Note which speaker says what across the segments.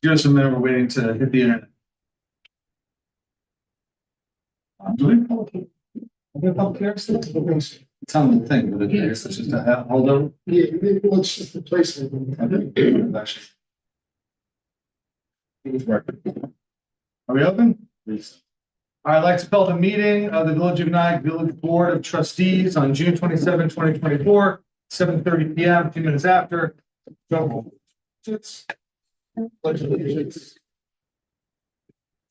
Speaker 1: Give us a minute, we're waiting to hit the internet. Do we public? We public hearings? It's on the thing, but it's just a hold over.
Speaker 2: Yeah, well, it's just the placeholder.
Speaker 1: Are we open? Please. All right, I'd like to call the meeting of the Village of Nyack Village Board of Trustees on June 27, 2024, 7:30 PM, 2 minutes after. Pledge allegiance.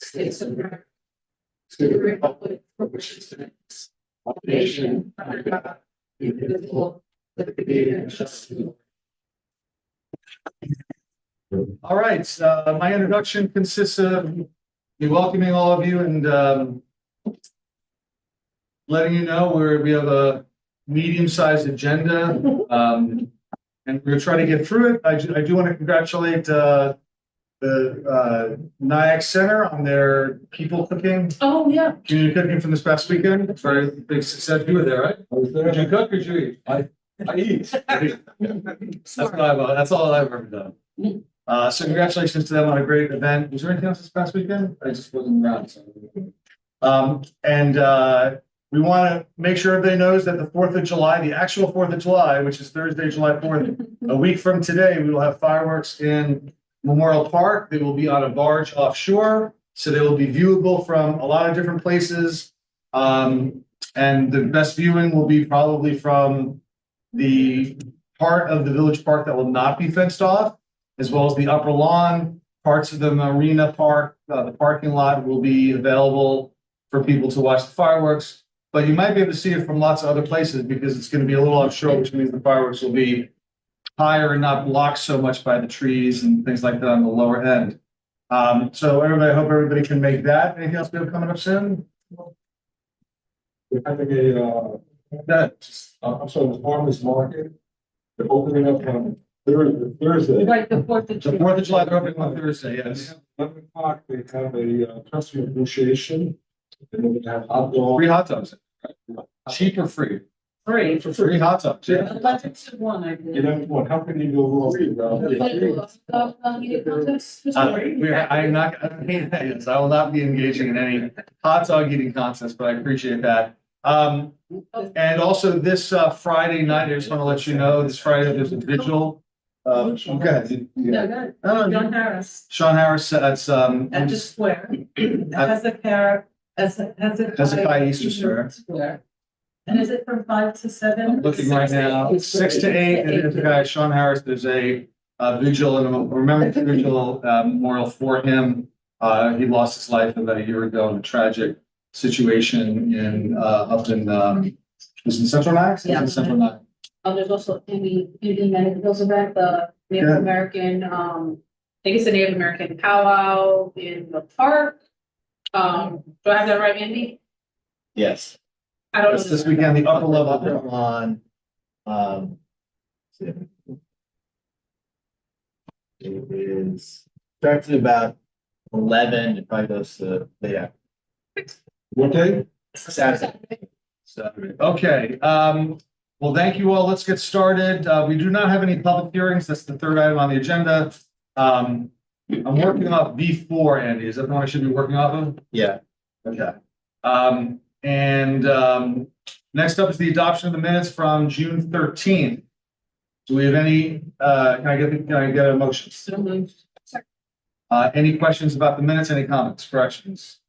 Speaker 3: States of America, to the republic for which it stands, one nation, under God, indivisible, with liberty and justice.
Speaker 1: All right, my introduction consists of me welcoming all of you and letting you know we have a medium-sized agenda, and we're going to try to get through it. I do want to congratulate the Nyack Center on their people cooking,
Speaker 3: Oh, yeah.
Speaker 1: community cooking from this past weekend. It's very big success. You were there, right? I was there. Did you cook or did you eat? I eat. That's all I've ever done. So congratulations to them on a great event. Was there anything else this past weekend? I just wasn't around. So. We want to make sure everybody knows that the 4th of July, the actual 4th of July, which is Thursday, July 4th, a week from today, we will have fireworks in Memorial Park. They will be on a barge offshore, so they will be viewable from a lot of different places. And the best viewing will be probably from the part of the village park that will not be fenced off, as well as the upper lawn. Parts of the marina park, the parking lot will be available for people to watch the fireworks. But you might be able to see it from lots of other places because it's going to be a little offshore, which means the fireworks will be higher and not blocked so much by the trees and things like that on the lower end. So everybody, I hope everybody can make that. Anything else we have coming up soon?
Speaker 2: We're having so the farmers market, they're opening up on Thursday.
Speaker 3: Right, the 4th of
Speaker 1: The
Speaker 3: July.
Speaker 1: 4th of July, they're opening on Thursday, yes.
Speaker 2: 11 o'clock, they have a trustee appreciation. And then they have hot dogs.
Speaker 1: Free hot dogs. Cheap or free?
Speaker 3: Free.
Speaker 1: Free hot dogs, yeah.
Speaker 3: 11 to 1, I
Speaker 2: You
Speaker 3: believe.
Speaker 2: know what, how can you go wrong?
Speaker 1: I'm not, yes, I will not be engaging in any hot dog eating contest, but I appreciate that. And also this Friday night, I just want to let you know, this Friday, there's a vigil. Okay.
Speaker 3: No, good. John Harris
Speaker 1: Sean Harris, that's
Speaker 3: at the square. Has a car, has a.
Speaker 1: Hezekiah Easter Square.
Speaker 3: And is it from 5 to 7?
Speaker 1: Looking right now, 6 to 8, and there's a guy, Sean Harris, there's a vigil and a remembrance vigil memorial for him. He lost his life about a year ago in a tragic situation in up in was in Central Max?
Speaker 3: Yeah.
Speaker 1: In Central Max.
Speaker 3: There's also Indian Medicals event, the Native
Speaker 1: Yeah.
Speaker 3: American, I think it's the Native American powwow in the park. Do I have that right, Andy?
Speaker 4: Yes,
Speaker 3: I don't know.
Speaker 1: That's this weekend, the upper level.
Speaker 4: upper lawn. It is, starts at about 11, it probably goes to, yeah.
Speaker 2: What day?
Speaker 4: Saturday.
Speaker 1: Okay, well, thank you all. Let's get started. We do not have any public hearings. That's the third item on the agenda. I'm working off V4, Andy. Is that the one I should be working off of?
Speaker 4: Yeah,
Speaker 1: Okay. Next up is the adoption of the minutes from June 13th. Do we have any, can I get a motion?
Speaker 3: So moved.
Speaker 1: Any questions about the minutes? Any comments, corrections?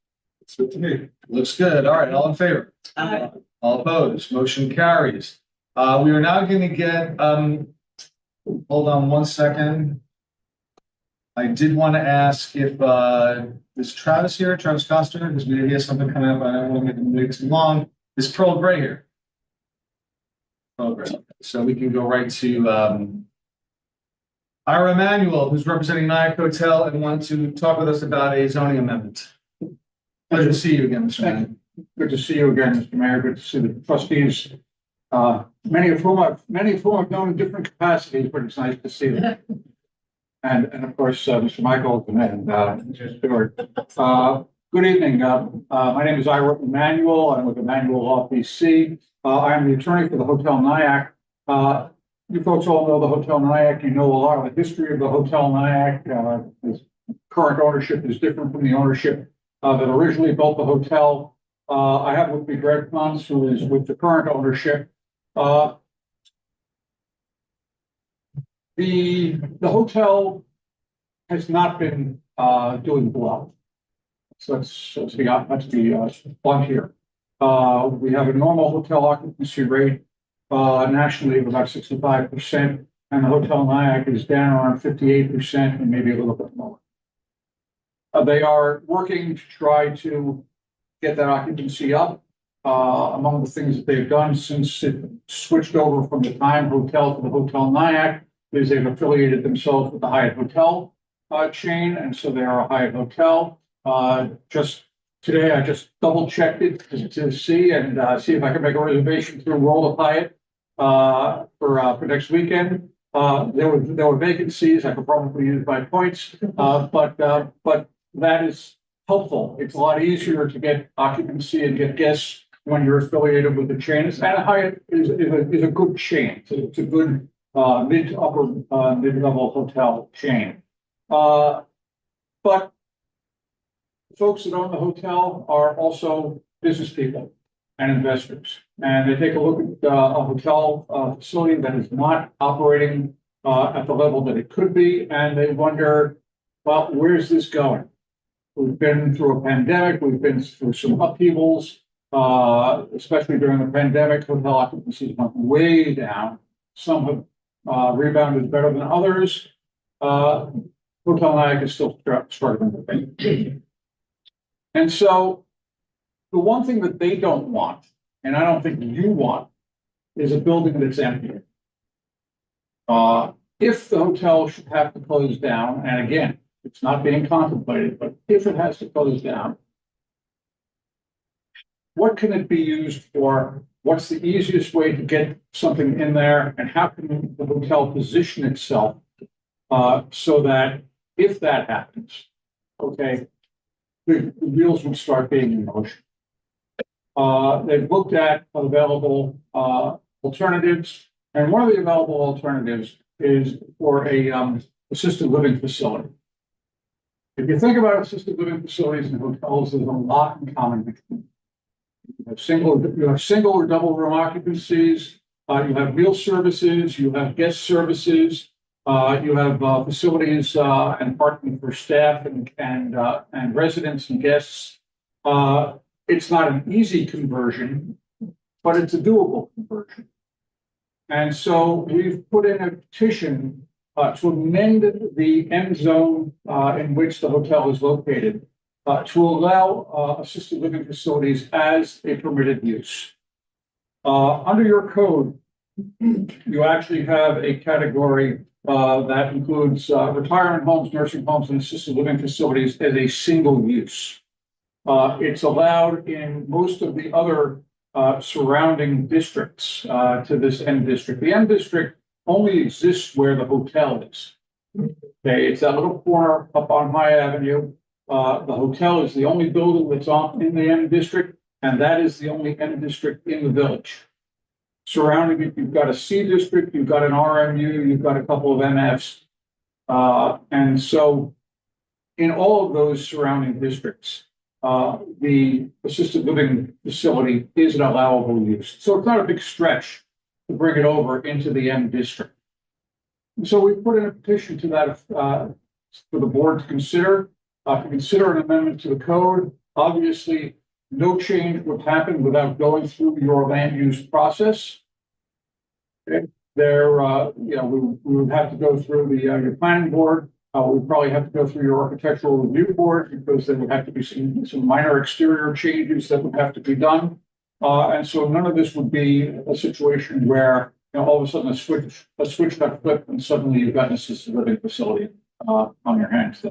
Speaker 2: It's good to me.
Speaker 1: Looks good. All right, all in favor?
Speaker 3: Aye.
Speaker 1: All opposed, motion carries. We are now going to get, hold on one second. I did want to ask if, is Travis here, Travis Coster, because he has something coming up, I don't want to make him wait too long. Is Pearl Gray here? Pearl Gray, so we can go right to, Ira Emanuel, who's representing Nyack Hotel and wanted to talk with us about a zoning amendment. Pleasure to see you again, Mr. Manning.
Speaker 5: Good to see you again, Mr. Mayor. Good to see the trustees. Many of whom I've known in different capacities, but it's nice to see them. And of course, Mr. Michael and Mr. Stewart. Good evening. My name is Ira Emanuel. I'm with Emanuel Law PC. I'm the attorney for the Hotel Nyack. You folks all know the Hotel Nyack. You know a lot of the history of the Hotel Nyack. As current ownership is different from the ownership that originally built the hotel. I have with me Greg Pons, who is with the current ownership. The hotel has not been doing well. So let's be blunt here. We have a normal hotel occupancy rate nationally of about 65%, and the Hotel Nyack is down around 58% and maybe a little bit more. They are working to try to get that occupancy up. Among the things that they've done since it switched over from the Time Hotel to the Hotel Nyack is they've affiliated themselves with the Hyatt Hotel chain, and so they are a Hyatt Hotel. Just today, I just double checked it to see see if I can make a reservation through World of Hyatt for next weekend. There were vacancies. I could probably use my points, but that is helpful. It's a lot easier to get occupancy and get guests when you're affiliated with the chain. And Hyatt is a good chain. It's a good mid to upper mid-level hotel chain. But folks that own the hotel are also business people and investors. And they take a look at a hotel facility that is not operating at the level that it could be, and they wonder, well, where's this going? We've been through a pandemic. We've been through some upheavals, especially during the pandemic. Hotel occupancies went way down. Some have rebounded better than others. Hotel Nyack is still struggling with it. And so the one thing that they don't want, and I don't think you want, is a building that's empty. If the hotel should have to close down, and again, it's not being contemplated, but if it has to close down, what can it be used for? What's the easiest way to get something in there? And how can the hotel position itself so that if that happens, okay, the wheels would start being in motion. They've looked at available alternatives, and one of the available alternatives is for a assisted living facility. If you think about assisted living facilities and hotels, there's a lot in common between. You have single or double room occupancies. You have meal services. You have guest services. You have facilities and parking for staff and residents and guests. It's not an easy conversion, but it's a doable conversion. And so we've put in a petition to amend the end zone in which the hotel is located to allow assisted living facilities as a permitted use. Under your code, you actually have a category that includes retirement homes, nursing homes, and assisted living facilities as a single use. It's allowed in most of the other surrounding districts to this M district. The M district only exists where the hotel is. Okay, it's that little corner up on High Avenue. The hotel is the only building that's in the M district, and that is the only M district in the village. Surrounding it, you've got a C district, you've got an RMU, you've got a couple of MFs. And so in all of those surrounding districts, the assisted living facility is an allowable use. So it's not a big stretch to bring it over into the M district. And so we put in a petition to that for the board to consider an amendment to the code. Obviously, no change would happen without going through your land use process. Okay. We would have to go through your planning board. We'd probably have to go through your architectural review board because there would have to be some minor exterior changes that would have to be done. And so none of this would be a situation where all of a sudden a switch got flipped and suddenly you've got an assisted living facility on your hands.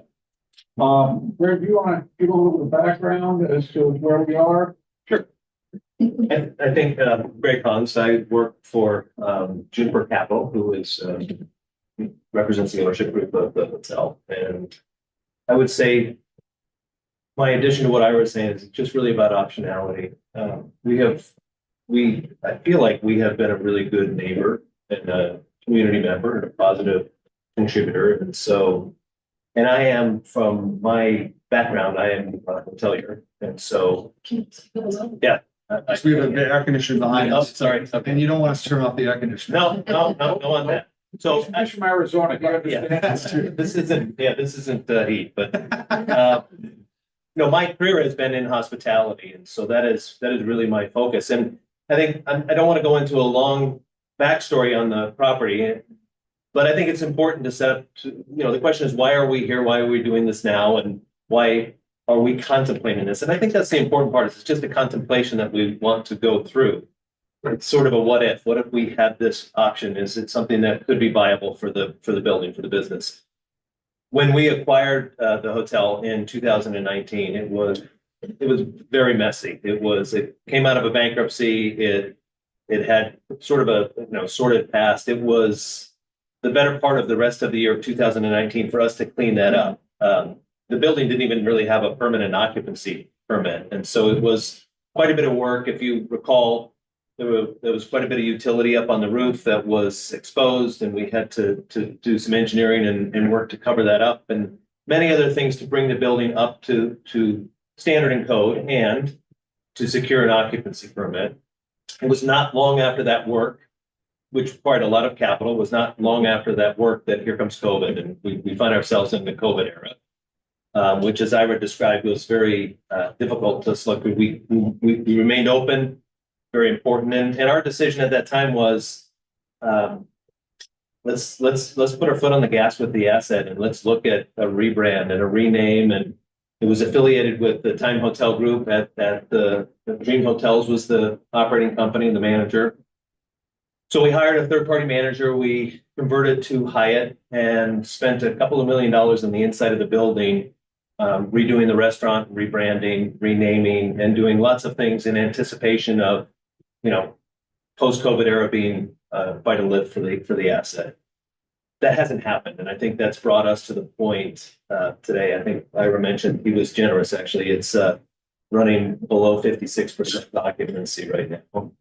Speaker 5: Greg, do you want to give a little bit of background as to where we are?
Speaker 6: Sure. I think Greg Pons, I work for Juniper Capital, who is represents the ownership group of the hotel. And I would say my addition to what I was saying is just really about optionality. I feel like we have been a really good neighbor and a community member and a positive contributor. And so And I am, from my background, I am a hotelier, and so, I-
Speaker 1: So we have a air conditioner behind
Speaker 6: Oh,
Speaker 1: us.
Speaker 6: sorry, okay.
Speaker 1: And you don't want us to turn off the air conditioner.
Speaker 6: No on that. So,
Speaker 5: I'm from Arizona. You understand?
Speaker 6: yeah,
Speaker 1: That's true.
Speaker 6: this isn't heat, but, no, my career has been in hospitality, and so that is really my focus. And I think, I don't want to go into a long backstory on the property, but I think it's important to set up, the question is, why are we here? Why are we doing this now? And why are we contemplating this? And I think that's the important part. It's just a contemplation that we want to go through. It's sort of a what if. What if we had this option? Is it something that could be viable for the building, for the business? When we acquired the hotel in 2019, it was very messy. It came out of a bankruptcy. It had sort of a sordid past. It was the better part of the rest of the year of 2019 for us to clean that up. The building didn't even really have a permanent occupancy permit, and so it was quite a bit of work. If you recall, there was quite a bit of utility up on the roof that was exposed, and we had to do some engineering and work to cover that up, and many other things to bring the building up to standard and code and to secure an occupancy permit. It was not long after that work, which required a lot of capital, was not long after that work that here comes COVID, and we find ourselves in the COVID era. Which, as Ira described, was very difficult to select. We remained open, very important, and our decision at that time was, let's put our foot on the gas with the asset, and let's look at a rebrand and a rename. And it was affiliated with the Time Hotel Group at the Dream Hotels was the operating company and the manager. So we hired a third-party manager. We converted to Hyatt and spent a couple of $1 million on the inside of the building, redoing the restaurant, rebranding, renaming, and doing lots of things in anticipation of, post-COVID era being quite a lift for the asset. That hasn't happened, and I think that's brought us to the point today. I think Ira mentioned he was generous. Actually, it's running below 56% occupancy right now,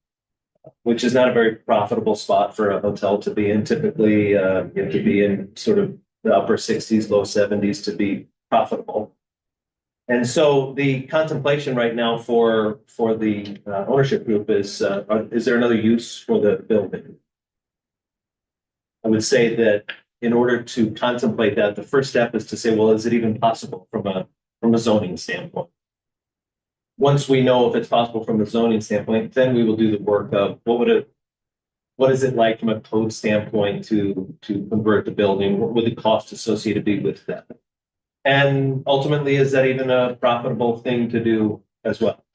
Speaker 6: which is not a very profitable spot for a hotel to be in. Typically, you have to be in sort of the upper 60s, low 70s to be profitable. And so the contemplation right now for the ownership group is there another use for the building? I would say that in order to contemplate that, the first step is to say, well, is it even possible from a zoning standpoint? Once we know if it's possible from a zoning standpoint, then we will do the work of what is it like from a code standpoint to convert the building? What would the cost associated be with that? And ultimately, is that even a profitable thing to do as well?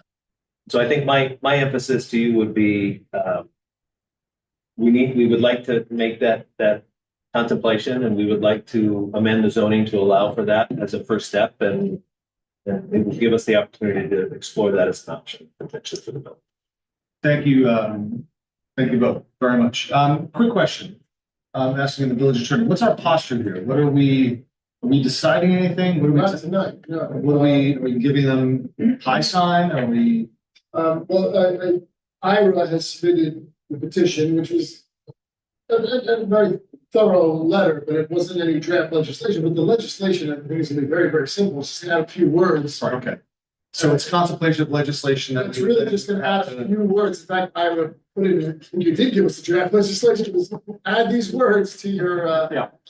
Speaker 6: So I think my emphasis to you would be, we would like to make that contemplation, and we would like to amend the zoning to allow for that as a first step, and it will give us the opportunity to explore that as an option potentially for the building.
Speaker 1: Thank you. Thank you both very much. Quick question. Asking the village attorney, what's our posture here? What are we deciding anything?
Speaker 2: Not tonight, no.
Speaker 1: Are we giving them high sign? Are we?
Speaker 2: Ira has submitted the petition, which was a very thorough letter, but it wasn't any draft legislation. But the legislation, I think, is going to be very, very simple. It's just going to add a few words.
Speaker 1: Right, okay. So it's contemplation of legislation that.
Speaker 2: It's really just going to add a few words. In fact, Ira put in, you did give us the draft legislation, was add these words to your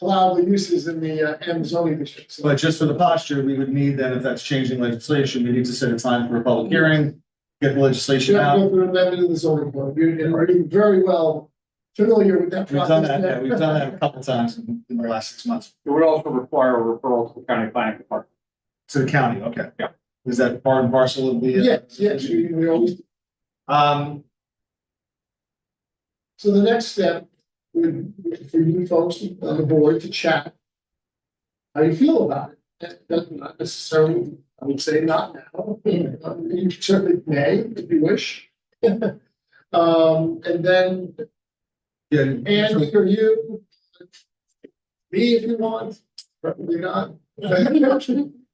Speaker 2: allowable uses in the M zoning districts.
Speaker 1: But just for the posture, we would need then, if that's changing legislation, we need to set a time for a public hearing, get the legislation
Speaker 2: You have to
Speaker 1: out.
Speaker 2: go through an amendment in the zoning code. You're very well familiar with that
Speaker 1: We've
Speaker 2: process.
Speaker 1: done that, yeah, we've done that a couple times in the last 6 months.
Speaker 5: It would also require a referral to the county planning department.
Speaker 1: To the county, okay.
Speaker 5: Yeah.
Speaker 1: Is that part and parcel of the?
Speaker 2: Yes, we always. So the next step would be for you folks on the board to chat. How you feel about it? That's not necessarily, I would say not now. You certainly may, if you wish. And then
Speaker 1: Yeah.
Speaker 2: Andy or you, me if you want, probably not.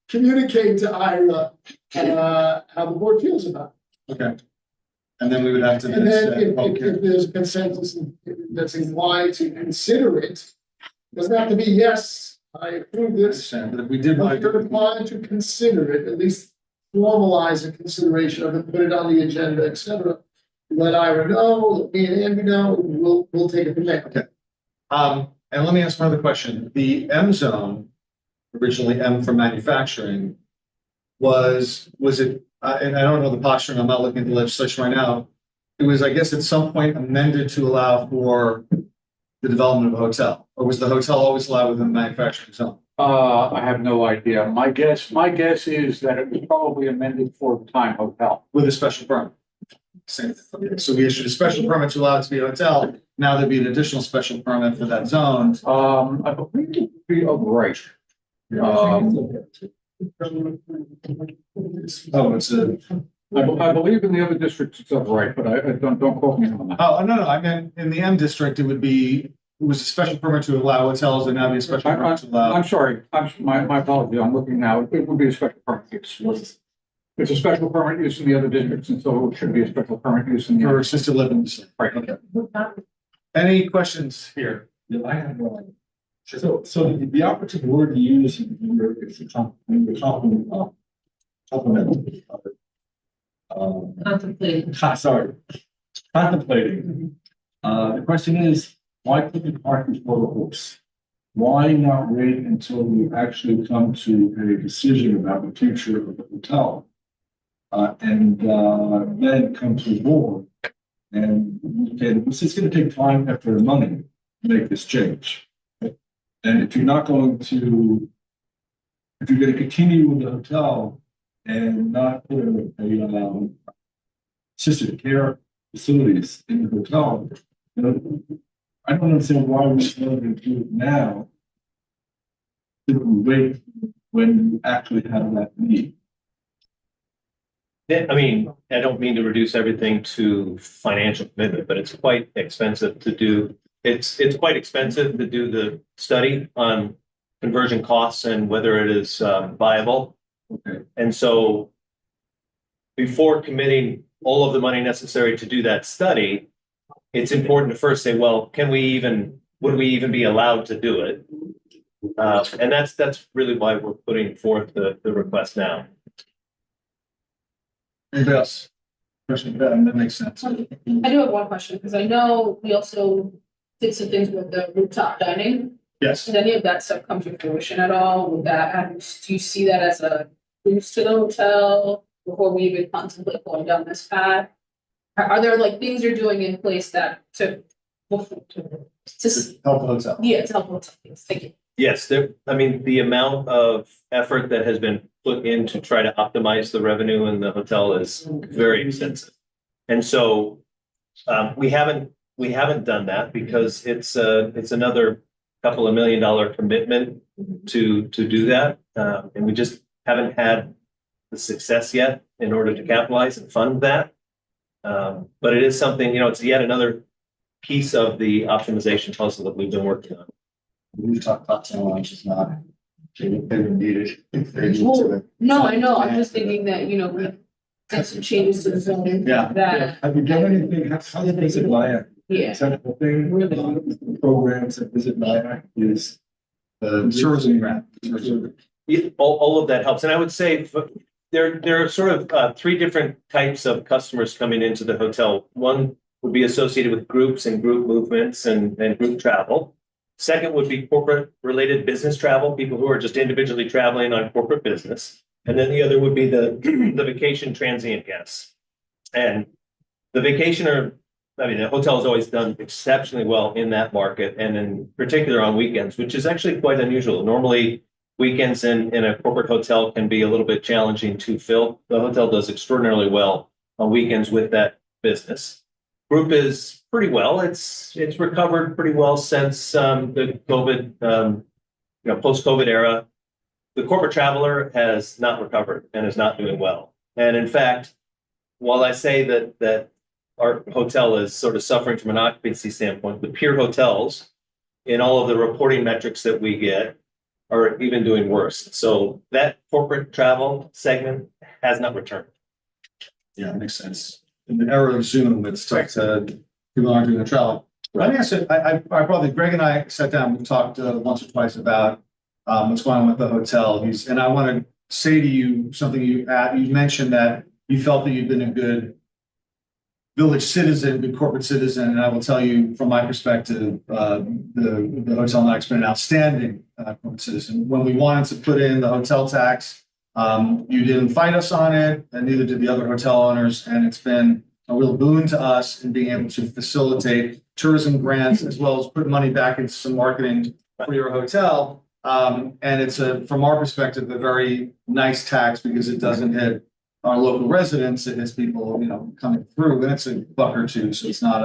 Speaker 2: Communicate to Ira how the board feels about it.
Speaker 1: Okay. And then we would have to.
Speaker 2: And then
Speaker 1: set a
Speaker 2: if
Speaker 1: public hearing.
Speaker 2: there's a consensus that's inclined to consider it, doesn't have to be yes, I approve this.
Speaker 1: But if we did
Speaker 2: But
Speaker 1: want
Speaker 2: you're
Speaker 1: to,
Speaker 2: inclined to consider it, at least formalize a consideration of it, put it on the agenda, et cetera. Let Ira know, let me and Andy know, and we'll take it from there.
Speaker 1: Okay. And let me ask another question. The M zone, originally M for manufacturing, was it, and I don't know the posturing, I'm not looking at the legislation right now. It was, I guess, at some point amended to allow for the development of a hotel, or was the hotel always allowed within the manufacturing zone?
Speaker 5: I have no idea. My guess is that it was probably amended for the time hotel.
Speaker 1: With a special permit. Same thing. Okay, so we issued a special permit to allow it to be a hotel. Now there'd be an additional special permit for that zone.
Speaker 5: I believe it would be of right.
Speaker 1: Oh, it's a,
Speaker 5: I believe in the other districts it's of right, but I don't quote me on that.
Speaker 1: oh, no, I meant in the M district, it was a special permit to allow hotels and now be a special permit to allow.
Speaker 5: I'm sorry, my apology, I'm looking now, it would be a special permit use. It's a special permit use in the other districts, and so it should be a special permit use in the
Speaker 1: For
Speaker 5: other.
Speaker 1: assisted living.
Speaker 5: Right.
Speaker 1: Okay. Any questions here?
Speaker 7: Yeah, I have one. So the operative word you use in your, is the compliment.
Speaker 3: Contemplating.
Speaker 7: Sorry, contemplating. The question is, why put the cart before the horse? Why not wait until we actually come to a decision about the future of the hotel? And then come to the board. And this is gonna take time, effort, and money to make this change. And if you're not going to, if you're gonna continue with the hotel and not put a assisted care facilities in the hotel, you know, I don't understand why we want to do it now. If we wait when we actually have that need.
Speaker 6: Yeah, I mean, I don't mean to reduce everything to financial commitment, but it's quite expensive to do. It's quite expensive to do the study on conversion costs and whether it is viable.
Speaker 7: Okay.
Speaker 6: And so before committing all of the money necessary to do that study, it's important to first say, well, would we even be allowed to do it? And that's really why we're putting forth the request now.
Speaker 1: Anybody else? Question, that makes sense.
Speaker 3: I do have one question, because I know we also did some things with the rooftop dining.
Speaker 1: Yes.
Speaker 3: Did any of that stuff come to fruition at all? Would that, do you see that as a boost to the hotel before we even contemplate going down this path? Are there like things you're doing in place that to
Speaker 1: Help the hotel.
Speaker 3: yeah, to help with things? Thank you.
Speaker 6: Yes, the amount of effort that has been put in to try to optimize the revenue in the hotel is very extensive. And so we haven't done that because it's another couple of $1 million commitment to do that. And we just haven't had the success yet in order to capitalize and fund that. But it is something, it's yet another piece of the optimization puzzle that we've been working on.
Speaker 1: We talked about so much, it's not. They didn't need it. They need
Speaker 3: Well,
Speaker 1: to.
Speaker 3: no, I know, I'm just thinking that, we did some changes to the zoning.
Speaker 1: Yeah.
Speaker 3: That,
Speaker 7: Have you done anything, how did Visit Nyack?
Speaker 3: yeah.
Speaker 7: Central thing, programs that Visit Nyack is.
Speaker 1: Tourism grant.
Speaker 6: Yeah, all of that helps. And I would say there are sort of three different types of customers coming into the hotel. One would be associated with groups and group movements and group travel. Second would be corporate related business travel, people who are just individually traveling on corporate business. And then the other would be the vacation transient guests. And the the hotel has always done exceptionally well in that market, and in particular on weekends, which is actually quite unusual. Normally, weekends in a corporate hotel can be a little bit challenging to fill. The hotel does extraordinarily well on weekends with that business. Group is pretty well. It's recovered pretty well since the COVID, post-COVID era. The corporate traveler has not recovered and is not doing well. And in fact, while I say that our hotel is sort of suffering from an occupancy standpoint, the peer hotels in all of the reporting metrics that we get are even doing worse. So that corporate travel segment has not returned.
Speaker 1: Yeah, makes sense. In the era of Zoom, it's tough to, people aren't doing the travel. Let me ask you, I probably, Greg and I sat down, we talked once or twice about what's going on with the hotel. And I want to say to you something you mentioned that you felt that you'd been a good village citizen, good corporate citizen, and I will tell you from my perspective, the Hotel Knox been an outstanding corporate citizen. When we wanted to put in the hotel tax, you didn't fight us on it, and neither did the other hotel owners, and it's been a real boon to us in being able to facilitate tourism grants as well as put money back into some marketing for your hotel. And it's from our perspective, a very nice tax because it doesn't hit our local residents, it hits people, coming through, and it's a buck or two, so it's not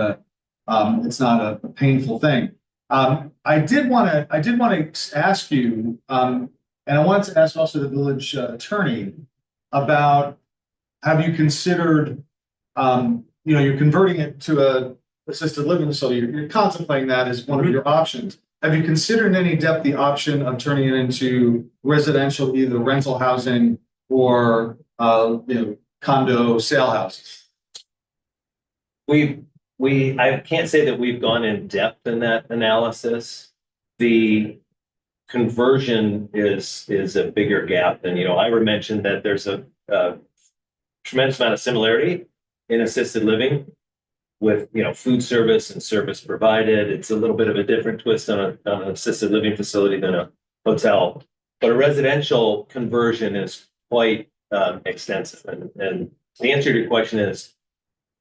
Speaker 1: a painful thing. I did want to ask you, and I wanted to ask also the village attorney about, have you considered, you're converting it to a assisted living facility, you're contemplating that as one of your options. Have you considered in any depth the option of turning it into residential, either rental housing or condo sale houses?
Speaker 6: I can't say that we've gone in depth in that analysis. The conversion is a bigger gap than, Ira mentioned that there's a tremendous amount of similarity in assisted living with, food service and service provided. It's a little bit of a different twist on an assisted living facility than a hotel, but a residential conversion is quite extensive. And the answer to your question is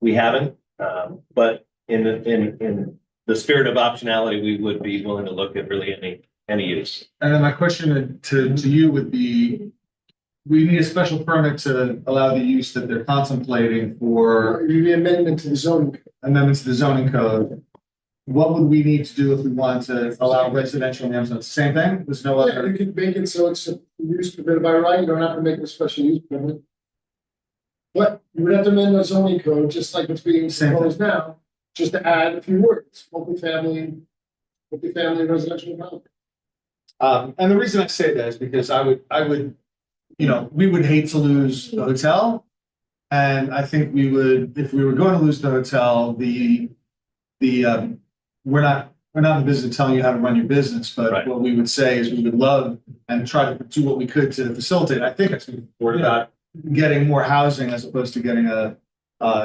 Speaker 6: we haven't, but in the spirit of optionality, we would be willing to look at really any use.
Speaker 1: And then my question to you would be, we need a special permit to allow the use that they're contemplating for
Speaker 2: The amendment to the zoning.
Speaker 1: amendments to the zoning code. What would we need to do if we wanted to allow residential in Amazon? Same thing? There's no
Speaker 2: Yeah,
Speaker 1: other.
Speaker 2: you can make it so it's a use permitted by right, you don't have to make a special use permit. But you would have to amend the zoning code, just like it's being
Speaker 1: Same thing.
Speaker 2: proposed now, just to add a few words, multifamily residential development.
Speaker 1: And the reason I say that is because I would, we would hate to lose the hotel. And I think we would, if we were going to lose the hotel, we're not in the business of telling you how to run your business, but
Speaker 6: Right.
Speaker 1: what we would say is we would love and try to do what we could to facilitate. I think it's about getting more housing as opposed to getting a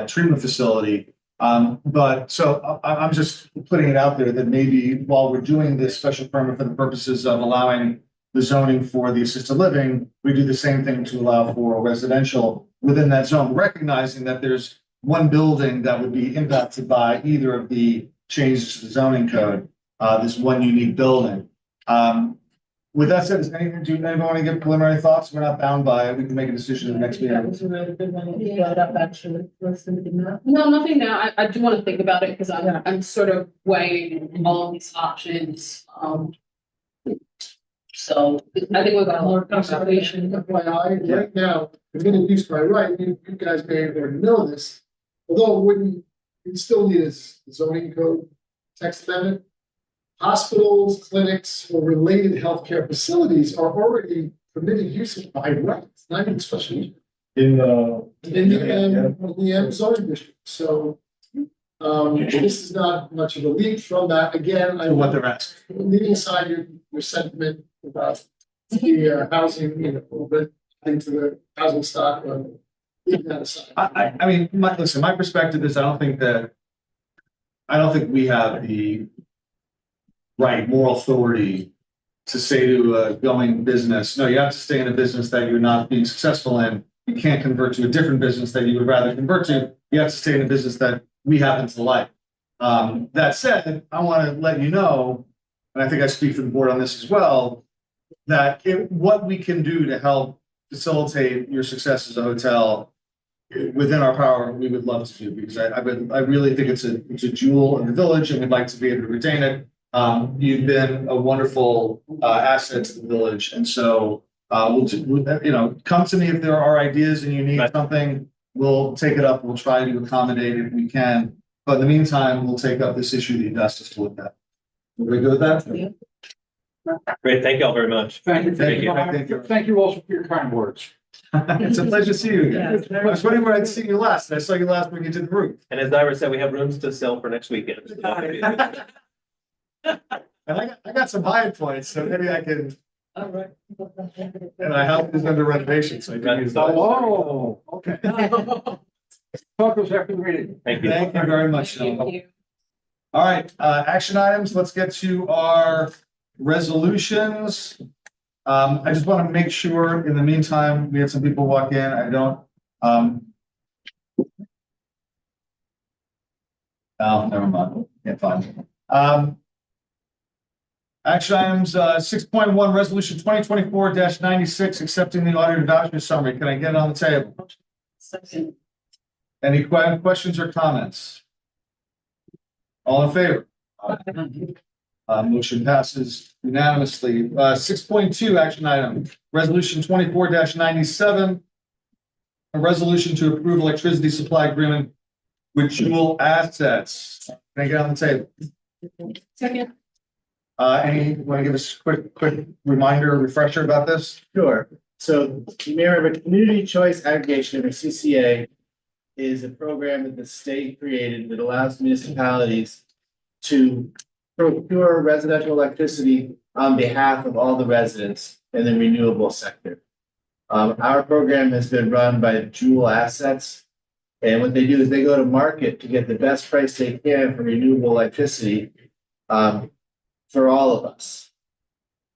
Speaker 1: treatment facility. But so I'm just putting it out there that maybe while we're doing this special permit for the purposes of allowing the zoning for the assisted living, we do the same thing to allow for residential within that zone, recognizing that there's one building that would be impacted by either of the changes to the zoning code, this one unique building. With that said, does anyone want to give preliminary thoughts? We're not bound by it. We can make a decision in the next meeting.
Speaker 8: was a really good one. that you brought up, actually.
Speaker 3: No, nothing now. I do want to think about it because I'm sort of weighing all of these options. So I think we've got more consideration.
Speaker 2: FYI, right now, permitted use by right, you guys may already know this, although it wouldn't, you'd still need a zoning code text amendment. Hospitals, clinics, or related healthcare facilities are already permitted uses by right, it's not even special use.
Speaker 1: In
Speaker 2: In the M zoning district, so. This is not much of a leap from that, again,
Speaker 1: what they're asking.
Speaker 2: leaving aside your sentiment about the housing, a little bit into the housing stock, leaving that aside.
Speaker 1: I mean, my perspective is I don't think we have the right moral authority to say to a going business, no, you have to stay in a business that you're not being successful in. You can't convert to a different business that you would rather convert to. You have to stay in a business that we happen to like. That said, I want to let you know, and I think I speak for the board on this as well, that what we can do to help facilitate your success as a hotel within our power, we would love to do, because I really think it's a jewel in the village and we'd like to be able to retain it. You've been a wonderful asset to the village, and so we'll come to me if there are ideas and you need something. We'll take it up. We'll try to accommodate if we can. But in the meantime, we'll take up this issue that you've asked us to look at. Everybody good with that?
Speaker 3: Yeah.
Speaker 6: Great, thank you all very much.
Speaker 5: Thank you.
Speaker 1: Thank you.
Speaker 5: Thank you also for your kind words.
Speaker 1: It's a pleasure to see you again. I was wondering where I'd seen you last. I saw you last when you did the roof.
Speaker 6: And as Ira said, we have rooms to sell for next weekend.
Speaker 1: And I got some high points, so maybe I can
Speaker 8: All right.
Speaker 1: And I house is under renovation, so I do use those.
Speaker 5: Oh, okay. Talk to us after the meeting.
Speaker 6: Thank you.
Speaker 1: Thank you very much.
Speaker 3: Thank
Speaker 1: gentlemen.
Speaker 3: you.
Speaker 1: All right, action items, let's get to our resolutions. I just want to make sure, in the meantime, we had some people walk in, I don't, oh, never mind, can't find. Action items, 6.1, resolution 2024-96, accepting the audited voucher summary. Can I get it on the table?
Speaker 8: Second.
Speaker 1: Any questions or comments? All in favor? Motion passes unanimously. 6.2, action item, resolution 24-97. A resolution to approve electricity supply agreement with Jewel Assets. Can I get on the table?
Speaker 8: Second.
Speaker 1: Any, want to give us a quick reminder, refresher about this?
Speaker 4: Sure. So you may remember Community Choice Aggregation, or CCA, is a program that the state created that allows municipalities to procure residential electricity on behalf of all the residents in the renewable sector. Our program has been run by Jewel Assets. And what they do is they go to market to get the best price they can for renewable electricity for all of us.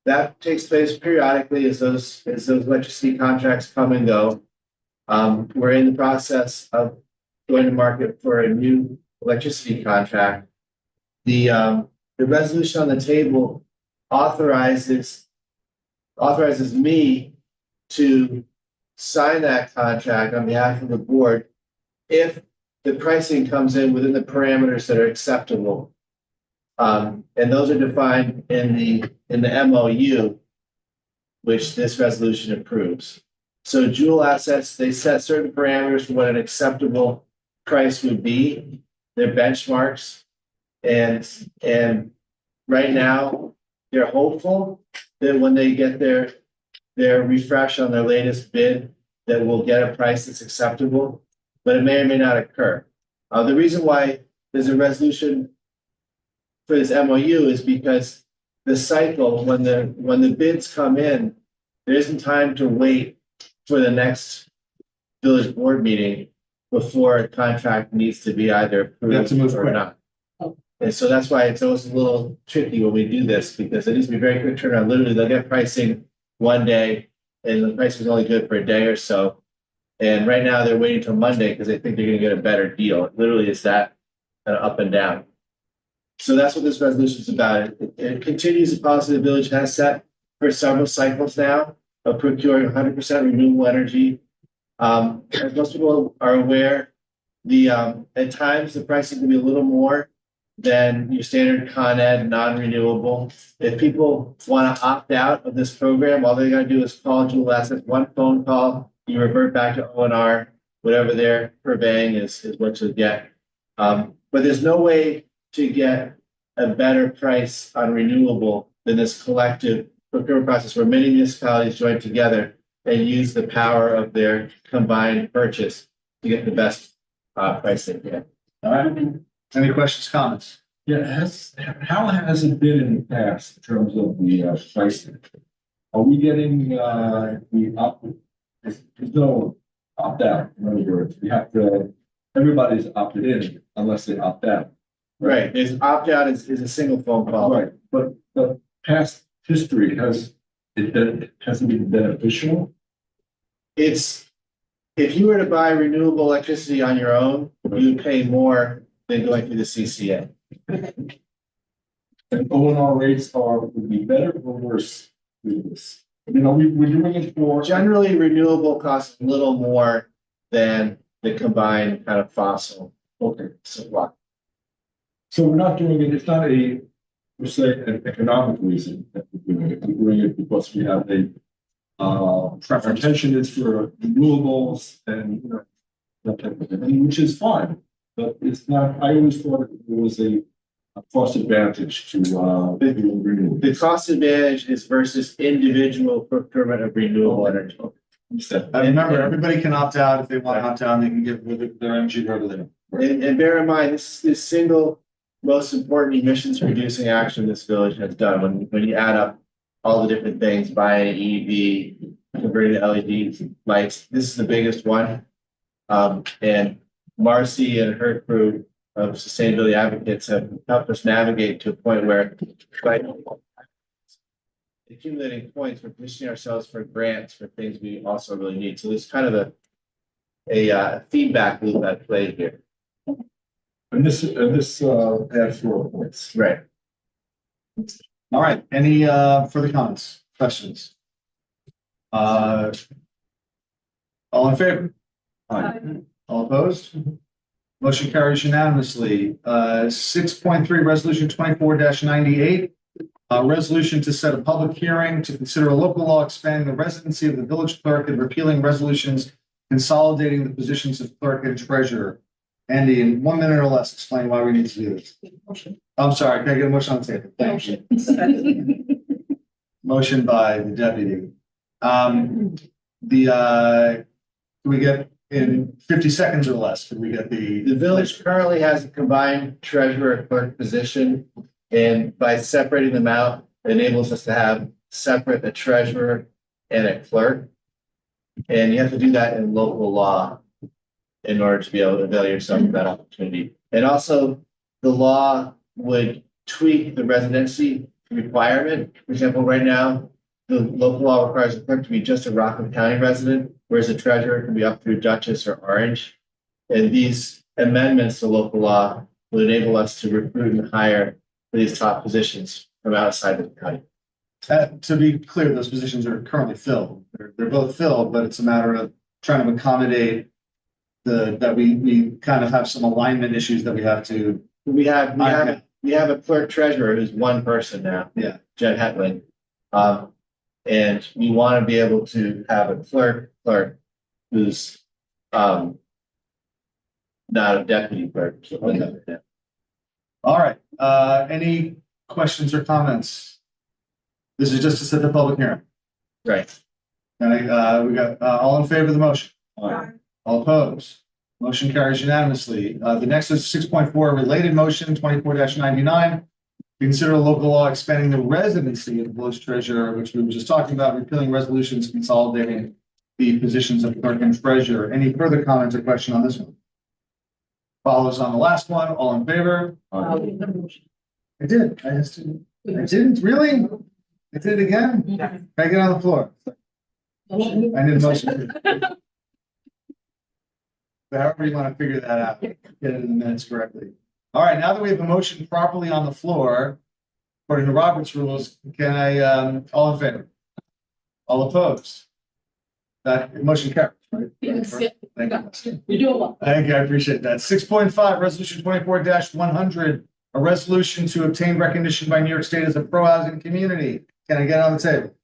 Speaker 4: That takes place periodically as those electricity contracts come and go. We're in the process of going to market for a new electricity contract. The resolution on the table authorizes me to sign that contract on behalf of the board if the pricing comes in within the parameters that are acceptable. And those are defined in the MOU, which this resolution approves. So Jewel Assets, they set certain parameters for what an acceptable price would be, their benchmarks. And right now, they're hopeful that when they get their refresh on their latest bid, that we'll get a price that's acceptable, but it may or may not occur. The reason why there's a resolution for this MOU is because the cycle, when the bids come in, there isn't time to wait for the next village board meeting before a contract needs to be either
Speaker 1: We have to move
Speaker 4: approved or
Speaker 1: quick.
Speaker 4: not. And so that's why it's always a little tricky when we do this, because it needs to be very quick turnaround. Literally, they'll get pricing one day and the price is only good for a day or so. And right now they're waiting till Monday because they think they're gonna get a better deal. Literally, it's that kind of up and down. So that's what this resolution is about. It continues the policy the village has set for several cycles now of procuring 100% renewable energy. As most people are aware, at times the pricing can be a little more than your standard Con Ed non-renewable. If people want to opt out of this program, all they gotta do is call Jewel Assets, one phone call, you revert back to O&R, whatever they're purveying is what you'll get. But there's no way to get a better price on renewable than this collective procurement process where many municipalities join together and use the power of their combined purchase to get the best price they can.
Speaker 1: All right, any questions, comments?
Speaker 7: Yeah, how has it been in the past in terms of the pricing? Are we getting the opt, there's no opt out, in other words, we have to, everybody's opted in unless they opt out.
Speaker 4: Right, there's opt-out is a single phone call.
Speaker 7: Right, but past history has it been beneficial?
Speaker 4: It's, if you were to buy renewable electricity on your own, you would pay more than going through the CCA.
Speaker 7: And O&R rates would be better or worse with this? You know, we're doing it for.
Speaker 4: Generally, renewable costs a little more than the combined kind of fossil
Speaker 7: Okay,
Speaker 4: supply.
Speaker 7: so we're not doing it, it's not a, we're saying an economic reason that we're doing it. We're doing it because we have a preference is for renewables and, you know, that type of thing, which is fine. But it's not, I always thought it was a cost advantage to do renewable.
Speaker 4: The cost advantage is versus individual procurement of renewable energy.
Speaker 1: I remember, everybody can opt out if they want to opt out, and they can get their energy wherever they want.
Speaker 4: And bear in mind, this is the single most important emissions reducing action this village has done. When you add up all the different things, buying an EV, converting to LED lights. This is the biggest one. And Marcy and her crew of sustainability advocates have helped us navigate to a point where by accumulating points, we're positioning ourselves for grants for things we also really need. So there's kind of a feedback loop at play here.
Speaker 7: And this adds 4 points.
Speaker 4: Right.
Speaker 1: All right, any further comments, questions? All in favor? All opposed? Motion carries unanimously. 6.3, resolution 24-98. A resolution to set a public hearing to consider a local law expanding the residency of the village clerk and repealing resolutions consolidating the positions of clerk and treasurer. Andy, in 1 minute or less, explain why we need to do this. I'm sorry, can I get a motion on the table? Thank you. Motion by the deputy. Can we get in 50 seconds or less? Can we get
Speaker 4: The village currently has a combined treasurer clerk position, and by separating them out, it enables us to have separate a treasurer and a clerk. And you have to do that in local law in order to be able to avail yourself of that opportunity. And also, the law would tweak the residency requirement. For example, right now, the local law requires a clerk to be just a Rockland County resident, whereas a treasurer can be up through Dutchess or Orange. And these amendments to local law will enable us to recruit and hire for these top positions from outside of the county.
Speaker 1: to be clear, those positions are currently filled. They're both filled, but it's a matter of trying to accommodate that we kind of have some alignment issues that we have to.
Speaker 4: We have a clerk treasurer who's one person now.
Speaker 1: Yeah.
Speaker 4: Jen Hetling. And we want to be able to have a clerk who's not a deputy clerk.
Speaker 1: All right, any questions or comments? This is just to set the public hearing.
Speaker 4: Right.
Speaker 1: And we got, all in favor of the motion?
Speaker 8: Aye.
Speaker 1: All opposed? Motion carries unanimously. The next is 6.4, related motion 24-99. Consider local law expanding the residency of the village treasurer, which we were just talking about, repealing resolutions, consolidating the positions of clerk and treasurer. Any further comments or question on this one? Follows on the last one. All in favor? I did. I just didn't. I didn't really. I did it again. Can I get on the floor? I need a motion. However you want to figure that out, get it in the minutes correctly. All right, now that we have a motion properly on the floor, according to Robert's rules, can I, all in favor? All opposed? That motion carries, right?
Speaker 3: Yes.
Speaker 1: Thank you.
Speaker 3: You're doing well.
Speaker 1: Thank you, I appreciate that. 6.5, resolution 24-100, a resolution to obtain recognition by New York State as a pro-housing community. Can I get on the table?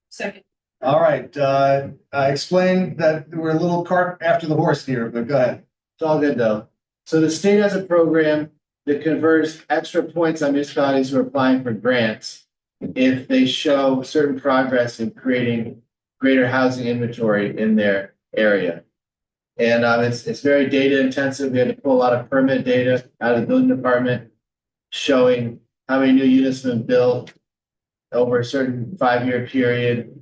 Speaker 3: Second.
Speaker 1: All right, I explained that we're a little cart after the horse here, but go ahead.
Speaker 4: It's all good though. So the state has a program that confers extra points on municipalities who are applying for grants if they show certain progress in creating greater housing inventory in their area. And it's very data intensive. We had to pull a lot of permit data out of the building department showing how many new units have been built over a certain 5-year period,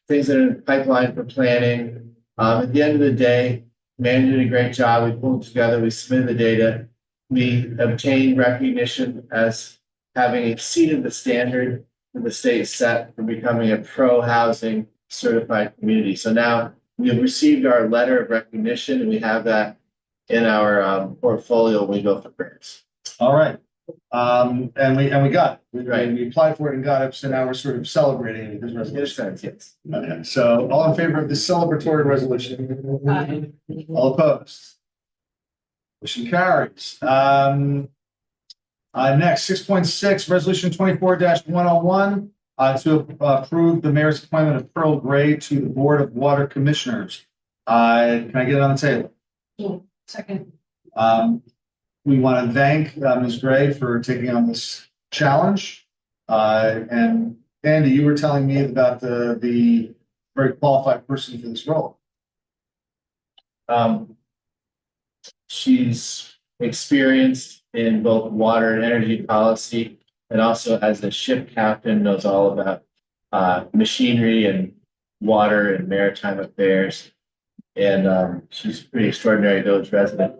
Speaker 4: things that are in the pipeline for planning. At the end of the day, Manny did a great job. We pulled it together, we submitted the data. We obtained recognition as having exceeded the standard that the state set for becoming a pro-housing certified community. So now we have received our letter of recognition and we have that in our portfolio when we go for grants.
Speaker 1: All right. And we got it.
Speaker 4: Right.
Speaker 1: We applied for it and got it, so now we're sort of celebrating this
Speaker 4: In a
Speaker 1: resolution.
Speaker 4: sense, yes.
Speaker 1: Okay, so all in favor of this celebratory resolution?
Speaker 3: Aye.
Speaker 1: All opposed? Motion carries. Next, 6.6, resolution 24-101, to approve the mayor's appointment of Pearl Gray to the Board of Water Commissioners. Can I get it on the table?
Speaker 3: Second.
Speaker 1: We want to thank Ms. Gray for taking on this challenge. And Andy, you were telling me about the very qualified person for this role.
Speaker 4: She's experienced in both water and energy policy, and also as a ship captain knows all about machinery and water and maritime affairs. And she's a pretty extraordinary village resident.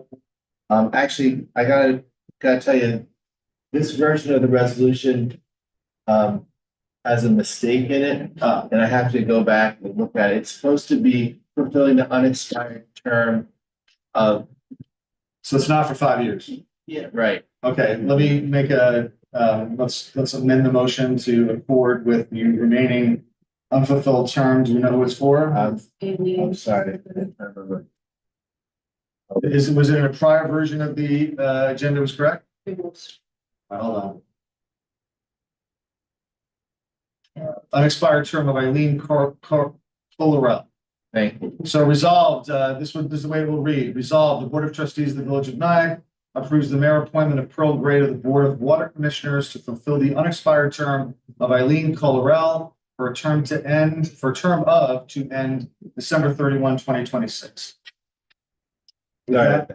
Speaker 4: Actually, I gotta tell you, this version of the resolution has a mistake in it, and I have to go back and look at it. It's supposed to be fulfilling the unexpired term of,
Speaker 1: So it's not for 5 years.
Speaker 4: yeah, right.
Speaker 1: Okay, let me make let's amend the motion to accord with the remaining unfulfilled term. Do you know who it's for?
Speaker 4: I'm sorry. I didn't remember.
Speaker 1: Was it in a prior version of the agenda was correct?
Speaker 3: It
Speaker 1: Hold on. Unexpired term of Eileen Colorel.
Speaker 4: Thank you.
Speaker 1: So resolved, this is the way it will read. Resolved, the Board of Trustees of the Village of Nye approves the mayor appointment of Pearl Gray to the Board of Water Commissioners to fulfill the unexpired term of Eileen Colorel for a term to end December 31, 2026. With
Speaker 4: Sorry.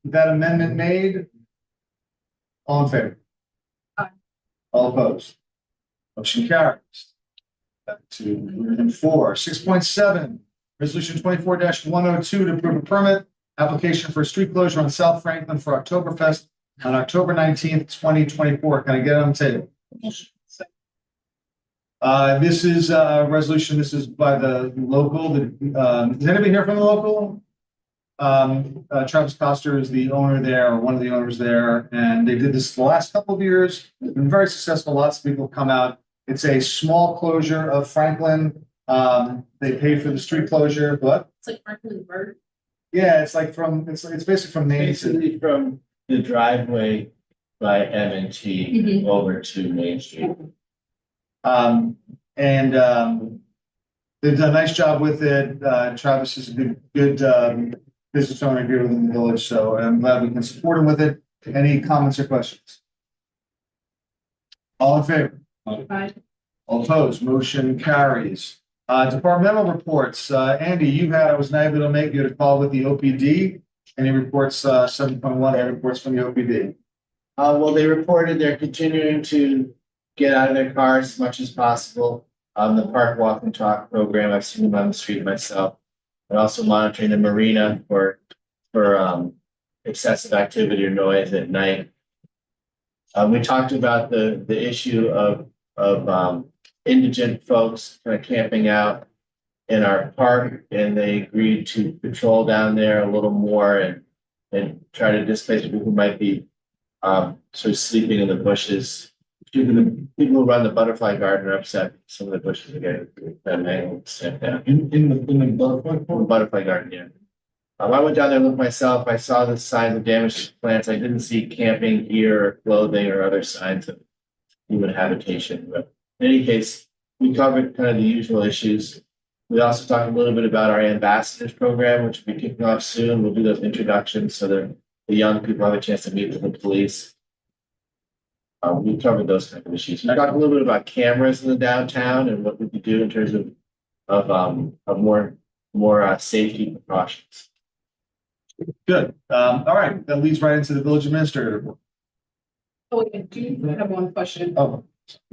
Speaker 1: that amendment made? All in favor?
Speaker 3: Aye.
Speaker 1: All opposed? Motion carries. Back to item 4, 6.7, resolution 24-102 to approve a permit application for a street closure on South Franklin for Oktoberfest on October 19th, 2024. Can I get it on the table? This is a resolution. This is by the local. Is anybody here from the local? Travis Coster is the owner there, or one of the owners there, and they did this the last couple of years. It's been very successful. Lots of people come out. It's a small closure of Franklin. They pay for the street closure, but
Speaker 3: It's like Franklin Bird.
Speaker 1: yeah, it's like it's basically from Main to,
Speaker 4: Basically from the driveway by M&T over to Main Street.
Speaker 1: they've done a nice job with it. Travis is a good business owner here within the village, so I'm glad we can support him with it. Any comments or questions? All in favor?
Speaker 3: Aye.
Speaker 1: All opposed, motion carries. Departmental reports, Andy, I was not able to make you to call with the OPD. Any reports, 7.1, any reports from the OPD?
Speaker 4: Well, they reported they're continuing to get out of their cars as much as possible. The park walk and talk program, I've seen them on the street myself. And also monitoring the marina for excessive activity or noise at night. We talked about the issue of indigent folks kind of camping out in our park, and they agreed to patrol down there a little more and try to displace people who might be sort of sleeping in the bushes. People who run the butterfly garden are upset. Some of the bushes are getting mangled, stamped down.
Speaker 7: In the butterfly
Speaker 4: The butterfly garden, yeah. I went down there and looked myself. I saw the signs of damage to plants. I didn't see camping gear or clothing or other signs of human habitation. But in any case, we covered kind of the usual issues. We also talked a little bit about our ambassadors program, which will be kicking off soon. We'll do those introductions so that the young people have a chance to meet with the police. We covered those kind of issues. We talked a little bit about cameras in the downtown and what we could do in terms of more safety precautions.
Speaker 1: Good. All right, that leads right into the village administrator report.
Speaker 3: Oh, I do have one question.
Speaker 1: Oh,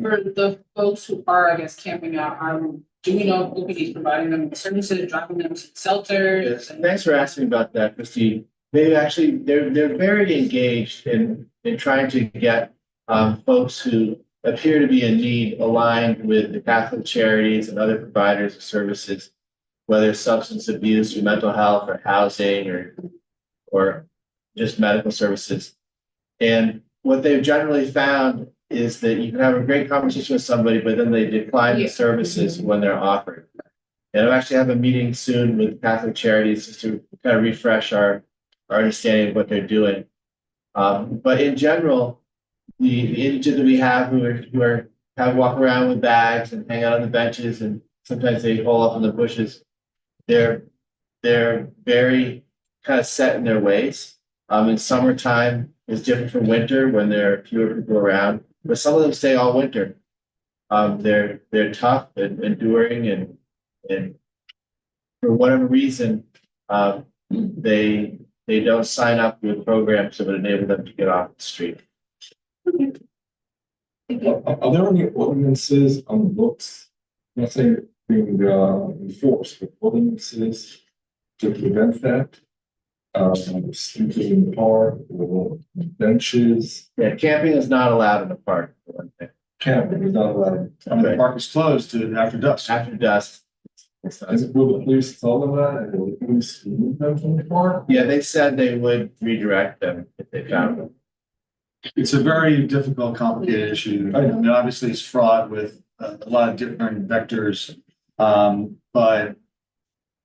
Speaker 3: For the folks who are, I guess, camping out, do we know if OPD is providing them with services, dropping them to shelters?
Speaker 4: Yes, thanks for asking about that, Christine. They're very engaged in trying to get folks who appear to be in need aligned with the Catholic Charities and other providers of services, whether it's substance abuse or mental health or housing or just medical services. And what they've generally found is that you can have a great conversation with somebody, but then they decline the services when they're offered. And I'll actually have a meeting soon with Catholic Charities just to kind of refresh our understanding of what they're doing. But in general, the indigent that we have who walk around with bags and hang out on the benches, and sometimes they hole up in the bushes, they're very kind of set in their ways. In summertime is different from winter when there are fewer people around, but some of them stay all winter. They're tough and enduring, and for whatever reason, they don't sign up with programs that would enable them to get off the street.
Speaker 3: Thank you.
Speaker 7: Are there any ordinances on the books nothing being enforced, but ordinances to prevent that. Sleeping in the park or benches,
Speaker 4: Yeah, camping is not allowed in the park, for one thing.
Speaker 7: camping is not allowed.
Speaker 1: And the park is closed after dusk.
Speaker 4: After dusk. it's not-
Speaker 7: Will the police tell them that, and will the police remove them from the park?
Speaker 4: Yeah, they said they would redirect them if they found them.
Speaker 1: It's a very difficult, complicated issue. I mean, obviously, it's fraught with a lot of different vectors. But,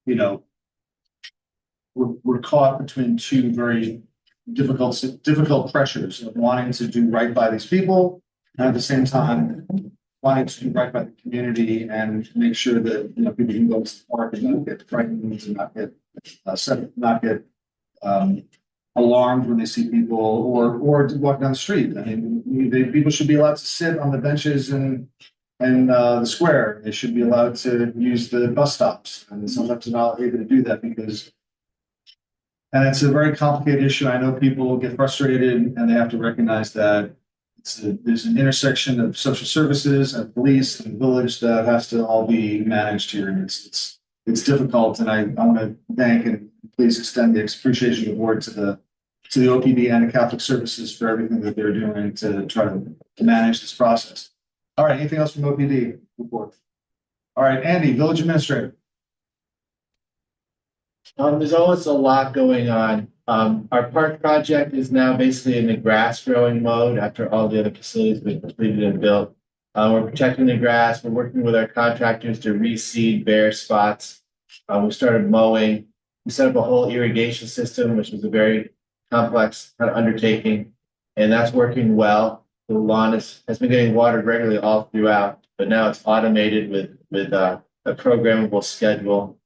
Speaker 1: you know, we're caught between two very difficult pressures of wanting to do right by these people, and at the same time, wanting to do right by the community and make sure that, you know, people can go to the park and not get frightened and not get alarmed when they see people or walk down the street. I mean, people should be allowed to sit on the benches and the square. They should be allowed to use the bus stops, and sometimes they're not able to do that because. And it's a very complicated issue. I know people get frustrated and they have to recognize that there's an intersection of social services and police and village that has to all be managed here. And it's difficult. And I want to thank and please extend the appreciation of the board to the OPD and the Catholic Services for everything that they're doing to try to manage this process. All right, anything else from OPD report? All right, Andy, village administrator.
Speaker 4: There's always a lot going on. Our park project is now basically in the grass growing mode after all the other facilities have been completed and built. We're protecting the grass. We're working with our contractors to reseed bare spots. We started mowing. We set up a whole irrigation system, which was a very complex kind of undertaking, and that's working well. The lawn has been getting watered regularly all throughout, but now it's automated with a programmable schedule.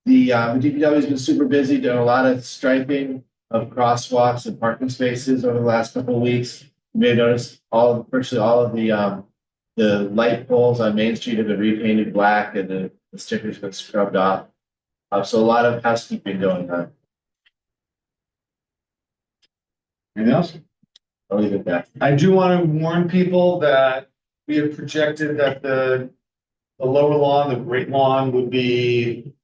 Speaker 4: The DPW has been super busy doing a lot of striping of crosswalks and parking spaces over the last couple of weeks. You may have noticed virtually all of the light poles on Main Street have been repainted black and the stickers been scrubbed off. So a lot of housekeeping going on.
Speaker 1: Anything else?
Speaker 4: I'll leave it at that.
Speaker 1: I do want to warn people that we had projected that the lower lawn, the great lawn would be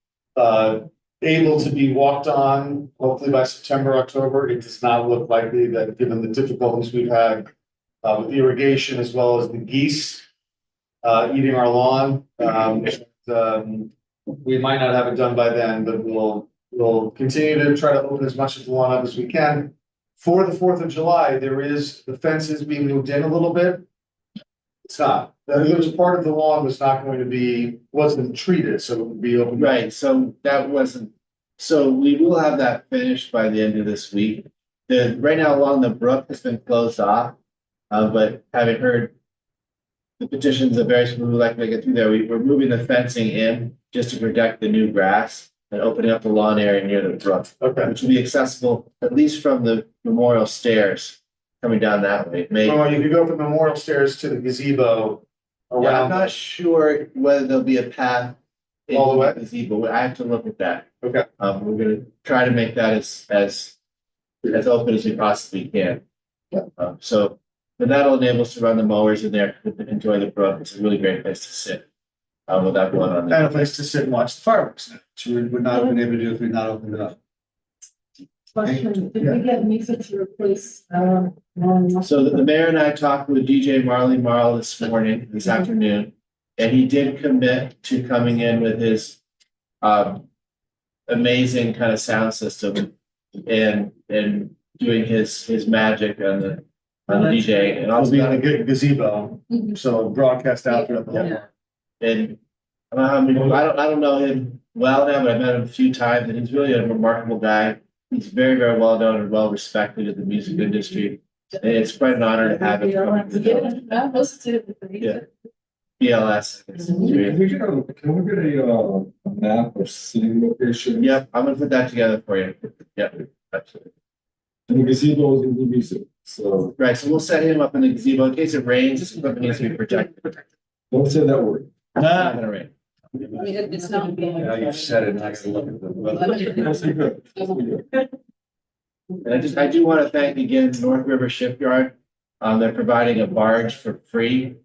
Speaker 1: able to be walked on hopefully by September, October. It does not look likely that, given the difficulties we've had with irrigation as well as the geese eating our lawn. We might not have it done by then, but we'll continue to try to open as much of the lawn up as we can. For the 4th of July, the fence is being moved in a little bit. It's not. There was part of the lawn wasn't treated, so it would be open.
Speaker 4: Right, so we will have that finished by the end of this week. Right now along the brook has been closed off, but having heard the petitions of various people who like to get through there, we're moving the fencing in just to protect the new grass and opening up the lawn area near the brook.
Speaker 1: Okay.
Speaker 4: Which will be accessible at least from the memorial stairs coming down that way.
Speaker 1: Well, you could go from Memorial Stairs to the gazebo
Speaker 4: Yeah, I'm
Speaker 1: around.
Speaker 4: not sure whether there'll be a path.
Speaker 1: All the way?
Speaker 4: into gazebo. I have to look at that.
Speaker 1: Okay.
Speaker 4: We're gonna try to make that as open as we possibly can.
Speaker 1: Yeah.
Speaker 4: But that'll enable us to run the mowers in there, to enjoy the brook. It's a really great place to sit. Without going on
Speaker 1: And
Speaker 4: there.
Speaker 1: a place to sit and watch the fireworks, which we would not have been able to do if we'd not opened it up.
Speaker 8: Question, did we get music to replace,
Speaker 4: So the mayor and I talked with DJ Marley Marl this afternoon, and he did commit to coming in with his amazing kind of sound system and doing his magic on the DJ and
Speaker 1: It'll
Speaker 4: also
Speaker 1: be in a gazebo,
Speaker 3: Mhm.
Speaker 1: so broadcast out throughout the whole.
Speaker 8: Yeah.
Speaker 4: and I don't know him well now, but I've met him a few times, and he's really a remarkable guy. He's very, very well known and well respected in the music industry. And it's quite an honor to have him come to the
Speaker 3: Yeah, most of it.
Speaker 4: Yeah. BLS. It's
Speaker 7: Can
Speaker 4: great.
Speaker 7: we get a map of city location?
Speaker 4: Yep, I'm gonna put that together for you. Yep, absolutely.
Speaker 7: And the gazebo is in the music, so
Speaker 4: Right, so we'll set him up in the gazebo in case it rains. This equipment needs to be protected.
Speaker 7: don't say that word.
Speaker 4: It's not gonna rain.
Speaker 3: I mean, it's not being.
Speaker 1: Yeah, you've said it, and I can look at the weather.
Speaker 7: That's good. That's good.
Speaker 4: And I do want to thank again North River Shipyard. They're providing a barge for free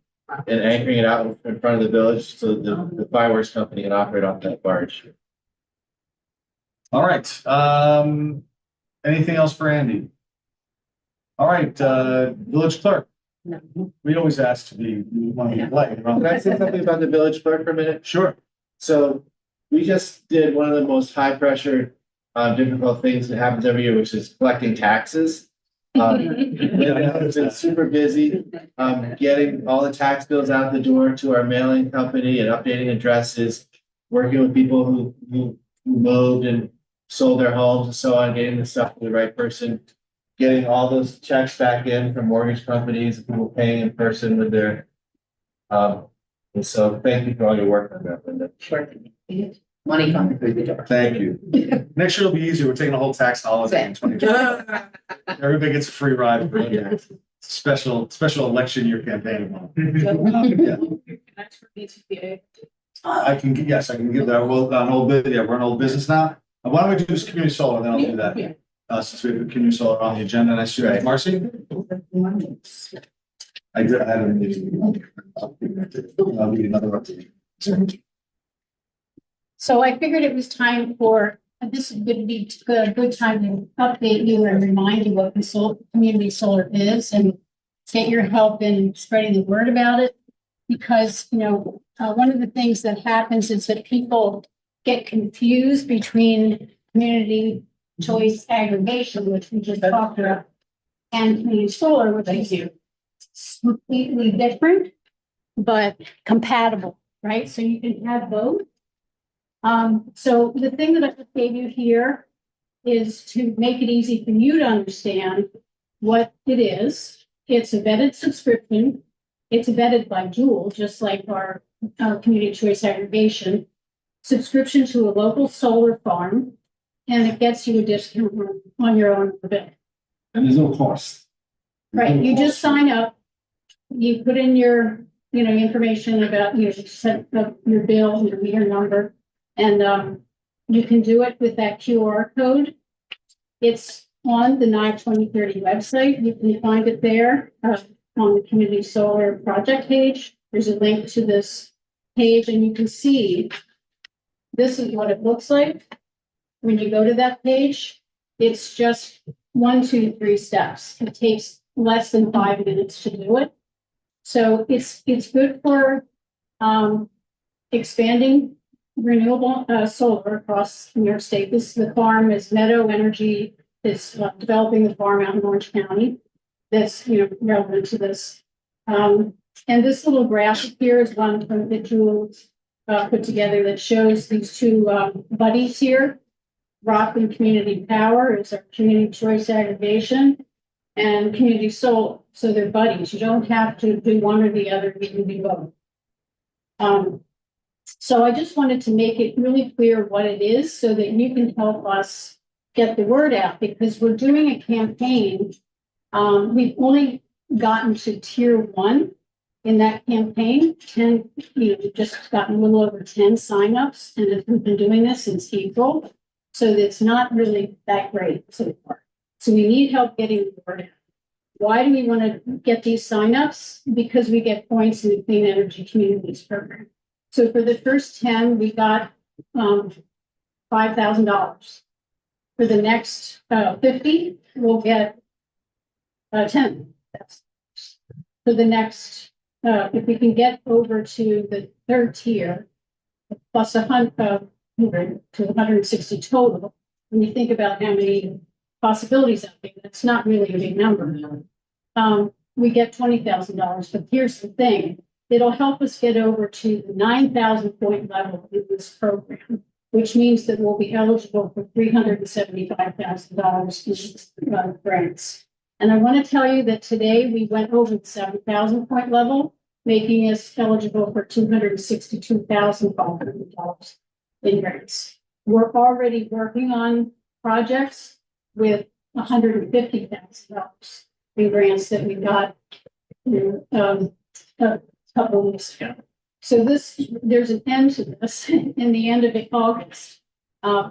Speaker 4: and anchoring it out in front of the village so the fireworks company can operate off that barge.
Speaker 1: All right, anything else for Andy? All right, village clerk. We always ask to be, we want to be polite.
Speaker 4: Can I say something about the village clerk for a minute?
Speaker 1: Sure.
Speaker 4: So we just did one of the most high pressure, difficult things that happens every year, which is collecting taxes. It's been super busy, getting all the tax bills out the door to our mailing company and updating addresses, working with people who moved and sold their homes and so on, getting the stuff to the right person, getting all those checks back in from mortgage companies, and people paying in person with their, and so thank you for all your work on that, Linda.
Speaker 8: Money coming through the door.
Speaker 1: Thank you. Next year will be easier. We're taking a whole tax holiday in 2020. Everybody gets a free ride. For it. Special election year campaign. Yeah.
Speaker 3: That's for BTPA.
Speaker 1: I can give that. Well, on old business, yeah, we're on old business now. Why don't we do this community solar, then I'll do that. Since we have community solar on the agenda, and I see that. Marcy? I did, I had a meeting. I'll need another update.
Speaker 9: So I figured it was time for, this would be a good time to update you and remind you what community solar is and get your help in spreading the word about it. Because, one of the things that happens is that people get confused between community choice aggregation, which we just talked about, and community solar, which is completely different, but compatible, right? So you can have both. So the thing that I just gave you here is to make it easy for you to understand what it is. It's a vetted subscription. It's vetted by Joule, just like our community choice aggregation. Subscription to a local solar farm, and it gets you a discount on your own bill.
Speaker 7: And there's no cost.
Speaker 9: Right, you just sign up, you put in your, information about, set up your bill, your meter number, and you can do it with that QR code. It's on the NI 2030 website. You can find it there on the Community Solar project page. There's a link to this page, and you can see this is what it looks like. When you go to that page, it's just 1, 2, 3 steps. It takes less than 5 minutes to do it. So it's good for expanding renewable solar across New York State. The farm is Meadow Energy. It's developing the farm out in Orange County. That's relevant to this. And this little graphic here is one from that Jules put together that shows these two buddies here. Rockland Community Power is our community choice aggregation, and community solar. So they're buddies. You don't have to do one or the other. You can do both. So I just wanted to make it really clear what it is so that you can help us get the word out, because we're doing a campaign. We've only gotten to tier 1 in that campaign. 10, we've just gotten a little over 10 signups, and we've been doing this since April. So it's not really that great so far. So we need help getting the word out. Why do we want to get these signups? Because we get points in the Clean Energy Communities program. So for the first 10, we got $5,000. For the next 50, we'll get 10. For the next, if we can get over to the 3rd tier, plus 100 to 160 total, when you think about how many possibilities out there, that's not really a big number. We get $20,000, but here's the thing. It'll help us get over to the 9,000 point level in this program, which means that we'll be eligible for $375,000 in grants. And I want to tell you that today we went over the 7,000 point level, making us eligible for $262,500 in grants. We're already working on projects with $150,000 in grants that we got a couple of weeks ago. So there's an end to this in the end of August.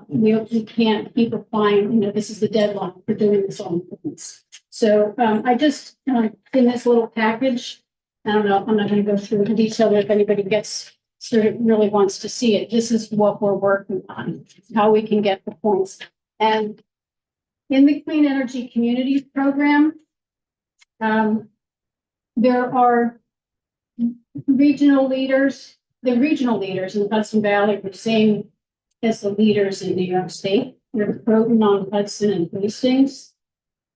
Speaker 9: We can't keep applying, this is the deadline for doing this on things. So I just, in this little package, I don't know, I'm not gonna go through the detail, but if anybody gets, sort of really wants to see it, this is what we're working on, how we can get the points. And in the Clean Energy Communities Program, there are regional leaders, the regional leaders in Hudson Valley are the same as the leaders in New York State. They're Croton on Hudson and Hastings.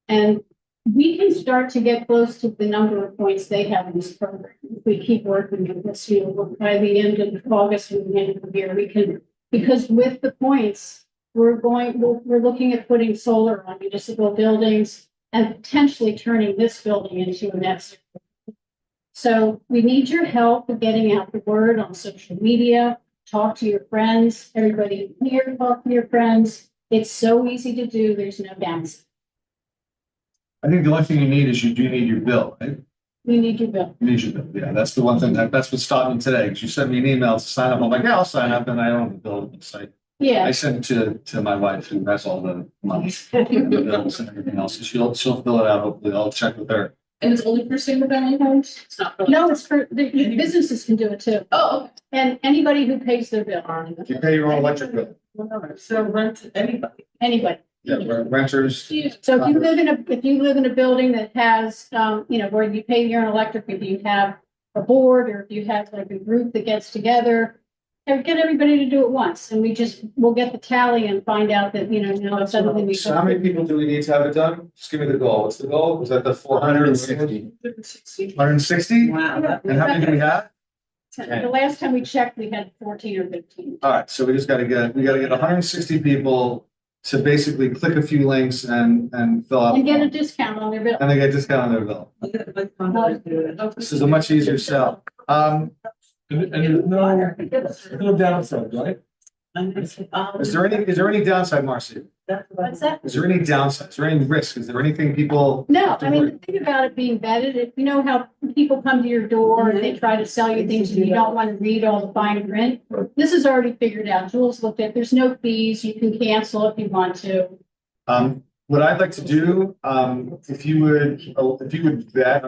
Speaker 9: And we can start to get close to the number of points they have in this program. If we keep working with this, you know, by the end of August and the end of the year, we can, because with the points, we're looking at putting solar on municipal buildings and potentially turning this building into a net zero. So we need your help with getting out the word on social media. Talk to your friends, everybody here, talk to your friends. It's so easy to do, there's no downside.
Speaker 1: I think the only thing you need is you do need your bill, right?
Speaker 9: We need your bill.
Speaker 1: You need your bill, yeah, that's the one thing, that's what stopped me today, because you sent me an email to sign up, I'm like, yeah, I'll sign up, and I don't have the bill on the site.
Speaker 9: Yeah,
Speaker 1: I send it to my wife, who has all the money, and the bills and everything else, so she'll fill it out, hopefully, I'll check with her.
Speaker 3: And it's only for single family homes? It's not for.
Speaker 9: no, it's for, the businesses can do it too,
Speaker 3: Oh,
Speaker 9: and anybody who pays their bill,
Speaker 1: You pay your own electric bill,
Speaker 8: So rent to anybody.
Speaker 9: anybody.
Speaker 1: yeah, renters,
Speaker 3: okay.
Speaker 9: So if you live in a building that has, you know, where you pay your own electric, if you have a board, or if you have like a group that gets together, and get everybody to do it once, and we'll get the tally and find out that, you know, now suddenly we.
Speaker 1: so how many people do we need to have it done? Just give me the goal, what's the goal, was that the 460? 160?
Speaker 8: Wow.
Speaker 1: And how many do we have?
Speaker 9: The last time we checked, we had 14 or 15.
Speaker 1: All right, so we gotta get 160 people to basically click a few links and fill out.
Speaker 9: And get a discount on their bill.
Speaker 1: And they get a discount on their bill. This is a much easier sell.
Speaker 7: And there's no downside, right?
Speaker 1: Is there any downside, Marcy?
Speaker 9: What's that?
Speaker 1: Is there any downside? Is there any risk? Is there anything people?
Speaker 9: No, I mean, the thing about it being vetted, if you know how people come to your door and they try to sell you things and you don't want to read all the fine print. This is already figured out. Jules looked at, there's no fees. You can cancel if you want to.
Speaker 1: What I'd like to do, if you would vet,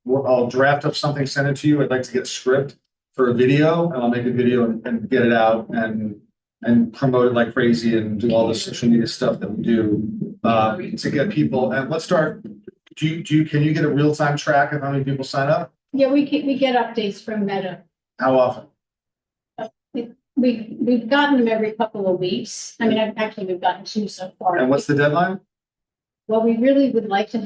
Speaker 1: I'll draft up something, send it to you. I'd like to get a script for a video, and I'll make a video and get it out and promote it like crazy and do all the social media stuff that we do to get people. And let's start. Can you get a real-time track of how many people sign up?
Speaker 9: Yeah, we get updates from Meta.
Speaker 1: How often?
Speaker 9: We've gotten them every couple of weeks. I mean, we've gotten 2 so far.
Speaker 1: And what's the deadline?
Speaker 9: Well, we really would like to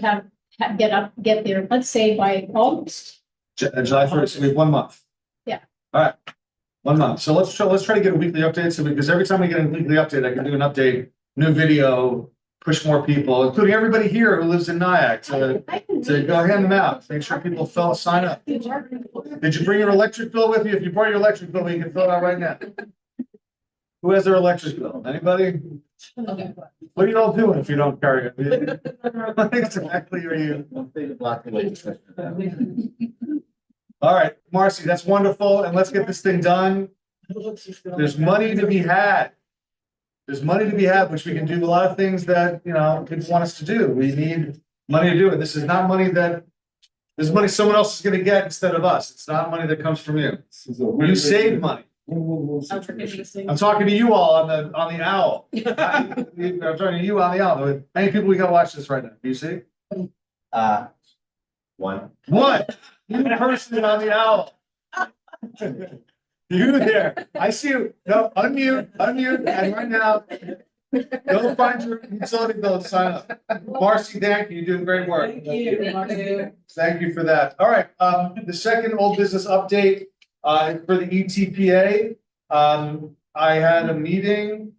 Speaker 9: get there, let's say by August.
Speaker 1: July 1st, so we have 1 month.
Speaker 9: Yeah.
Speaker 1: All right, 1 month. So let's try to get a weekly update. So because every time we get a weekly update, I can do an update, new video, push more people, including everybody here who lives in Nyack to go hand them out. Make sure people sign up. Did you bring your electric bill with you? If you brought your electric bill, you can fill it out right now. Who has their electric bill? Anybody?
Speaker 3: Okay.
Speaker 1: What are you all doing if you don't carry it? What exactly are you? All right, Marcy, that's wonderful. And let's get this thing done. There's money to be had. There's money to be had, which we can do a lot of things that, you know, people want us to do. We need money to do it. This is not money this is money someone else is going to get instead of us. It's not money that comes from you. You save money. I'm talking to you all on the owl. I'm talking to you on the owl. How many people we got to watch this right now? Do you see?
Speaker 4: One.
Speaker 1: One. You person on the owl. You there. I see you. No, unmute, and right now, go find your utility bill and sign up. Marcy, thank you. You're doing great work. Thank you for that. All right, the second old business update, for the ETPA. I had a meeting.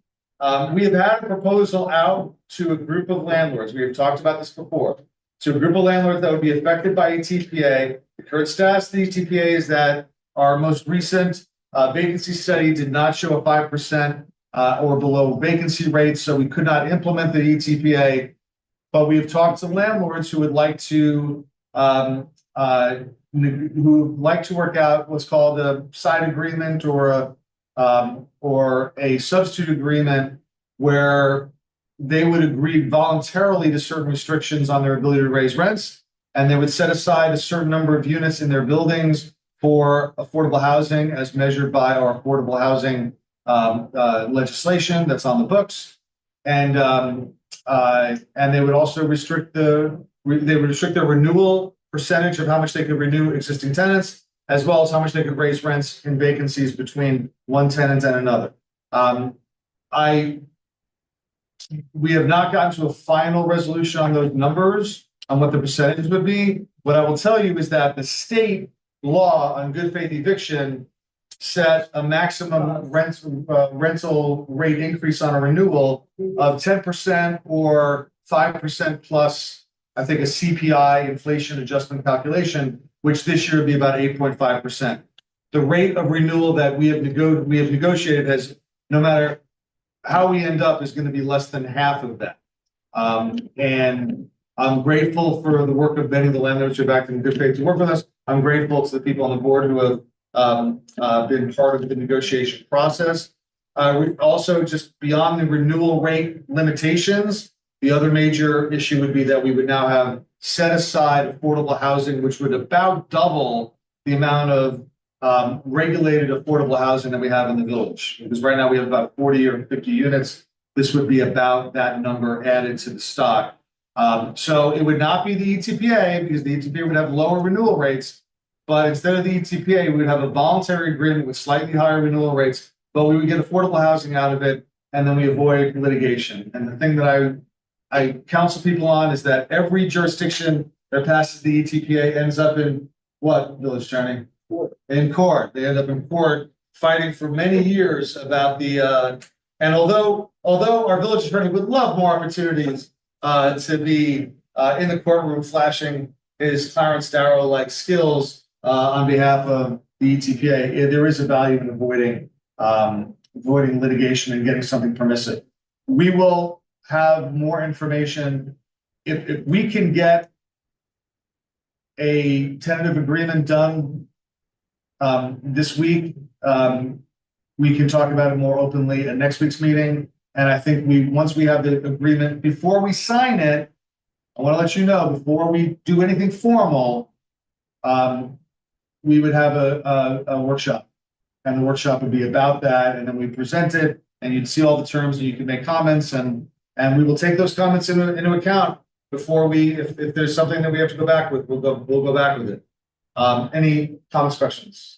Speaker 1: We have had a proposal out to a group of landlords. We have talked about this before. To a group of landlords that would be affected by ETPA. The current status of the ETPA is that our most recent vacancy study did not show a 5% or below vacancy rate, so we could not implement the ETPA. But we have talked to landlords who would like to work out what's called a side agreement or a substitute agreement where they would agree voluntarily to certain restrictions on their ability to raise rents, and they would set aside a certain number of units in their buildings for affordable housing as measured by our affordable housing legislation that's on the books. And they would also restrict their renewal percentage of how much they could renew existing tenants, as well as how much they could raise rents in vacancies between one tenant and another. We have not gotten to a final resolution on those numbers, on what the percentages would be. What I will tell you is that the state law on good faith eviction set a maximum rental rate increase on a renewal of 10% or 5% plus, I think, a CPI inflation adjustment calculation, which this year would be about 8.5%. The rate of renewal that we have negotiated has, no matter how we end up, is going to be less than half of that. And I'm grateful for the work of many of the landlords who have acted in good faith to work with us. I'm grateful to the people on the board who have been part of the negotiation process. We also, just beyond the renewal rate limitations, the other major issue would be that we would now have set aside affordable housing, which would about double the amount of regulated affordable housing that we have in the village. Because right now we have about 40 or 50 units. This would be about that number added to the stock. So it would not be the ETPA, because the ETPA would have lower renewal rates. But instead of the ETPA, we would have a voluntary agreement with slightly higher renewal rates, but we would get affordable housing out of it, and then we avoid litigation. And the thing that I counsel people on is that every jurisdiction that passes the ETPA ends up in what, Village Attorney? In court. They end up in court fighting for many years about the, and although our village attorney would love more opportunities to be in the courtroom flashing his Clarence Darrow-like skills on behalf of the ETPA, there is a value in avoiding litigation and getting something permissive. We will have more information if we can get a tentative agreement done this week. We can talk about it more openly at next week's meeting. And I think once we have the agreement, before we sign it, I want to let you know, before we do anything formal, we would have a workshop. And the workshop would be about that. And then we present it, and you'd see all the terms, and you can make comments, and we will take those comments into account before if there's something that we have to go back with, we'll go back with it. Any comments, questions?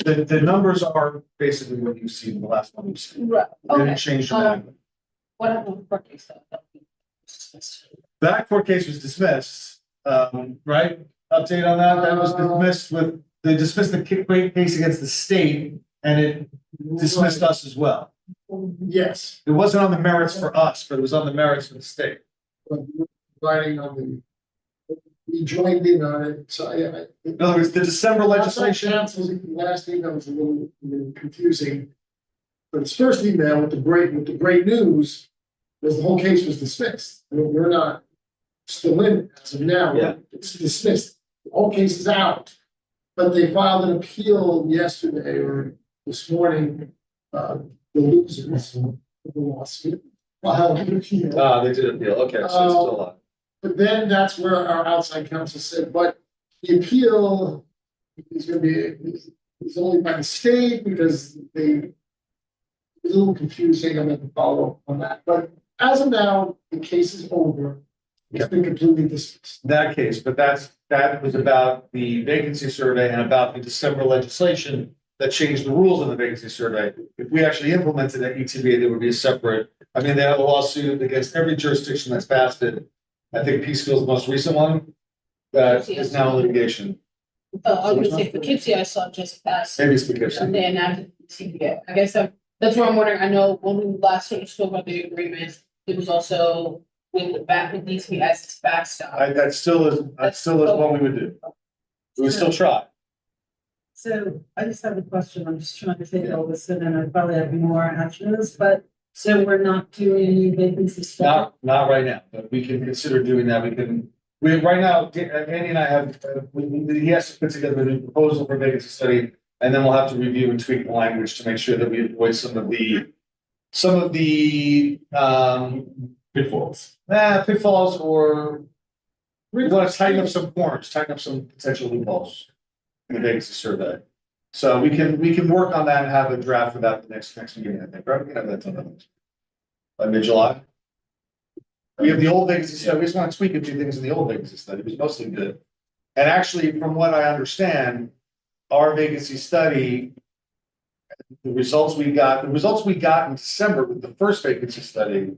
Speaker 1: The numbers are basically what you've seen in the last one.
Speaker 3: Right,
Speaker 1: They didn't
Speaker 3: okay.
Speaker 1: change dramatically.
Speaker 3: What happened with court case though?
Speaker 1: That court case was dismissed, right? Update on that? That was dismissed they dismissed the case against the state, and it dismissed us as well.
Speaker 2: Yes,
Speaker 1: It wasn't on the merits for us, but it was on the merits for the state.
Speaker 2: but writing on we joined in on it, so
Speaker 1: In other words, the December legislation.
Speaker 2: Council's last email was a little confusing. But his first email with the great news was the whole case was dismissed. I mean, we're not still in it as of now.
Speaker 6: Yeah.
Speaker 2: It's dismissed. The whole case is out. But they filed an appeal yesterday or this morning, the losers of the lawsuit. Filed an appeal.
Speaker 1: They did appeal. Okay, so it's still on.
Speaker 2: But then that's where our outside counsel said, but the appeal is gonna be, is only by the state because it's a little confusing. I'm gonna follow up on that, but as of now, the case is over. It's been completely dismissed.
Speaker 1: That case, but that was about the vacancy survey and about the December legislation that changed the rules of the vacancy survey. If we actually implemented that ETBA, there would be a separate, I mean, they have a lawsuit against every jurisdiction that's passed it. I think Peekskill is the most recent one that is now in litigation.
Speaker 3: I was gonna say, Poughkeepsie, I saw just passed.
Speaker 1: Maybe it's because.
Speaker 3: And they enacted CPA. I guess that's what I'm wondering. I know when we last sort of spoke about the agreement, it was also with DCP as its backstop.
Speaker 1: That still is what we would do. We would still try.
Speaker 8: So I just have a question. I'm just trying to take all this in, and I probably have more after this, but so we're not doing any vacancy stuff?
Speaker 1: Not right now, but we can consider doing that. Right now, Andy and I have, he has to put together a new proposal for vacancy study, and then we'll have to review and tweak the language to make sure that we avoid some of the pitfalls or We want to tighten up some corners, tighten up some potential loopholes in the vacancy survey. So we can work on that and have a draft for that the next meeting, I think, right? We can have that done by mid-July. We have the old vacancy study, we just want to tweak a few things in the old vacancy study, it was mostly good. And actually, from what I understand, our vacancy study, the results we got in December with the first vacancy study,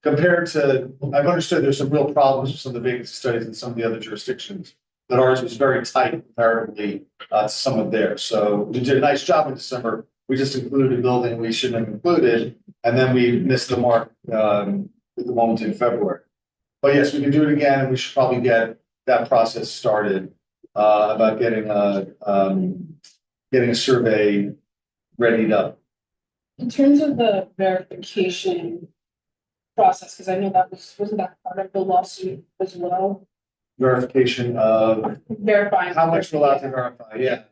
Speaker 1: compared to, I've understood there's some real problems with some of the vacancy studies in some of the other jurisdictions, that ours was very tight comparatively to some of theirs. So we did a nice job in December. We just included a building we shouldn't have included, and then we missed the mark at the moment in February. But yes, we can do it again, and we should probably get that process started about getting a survey readied up.
Speaker 3: In terms of the verification process, because I know that wasn't that part of the lawsuit as well?
Speaker 1: Verification of
Speaker 3: Verifying.
Speaker 1: how much we're allowed to verify, yeah.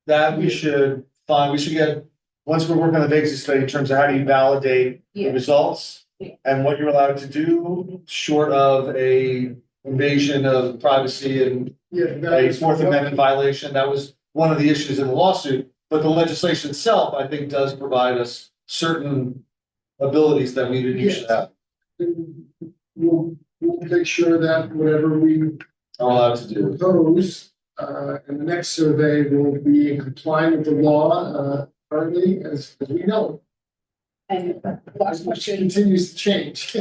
Speaker 1: That we should find, we should get, once we're working on the vacancy study in terms of how do you validate the
Speaker 3: Yeah.
Speaker 1: results
Speaker 3: Yeah.
Speaker 1: and what you're allowed to do, short of a invasion of privacy and a Fourth Amendment violation. That was one of the issues in the lawsuit, but the legislation itself, I think, does provide us certain abilities that we didn't used to have.
Speaker 2: We'll make sure that whatever we
Speaker 1: Are allowed to do.
Speaker 2: propose, in the next survey will be in compliance with the law, currently as we know.
Speaker 3: And last
Speaker 2: Which
Speaker 3: question,
Speaker 2: continues to change.
Speaker 3: we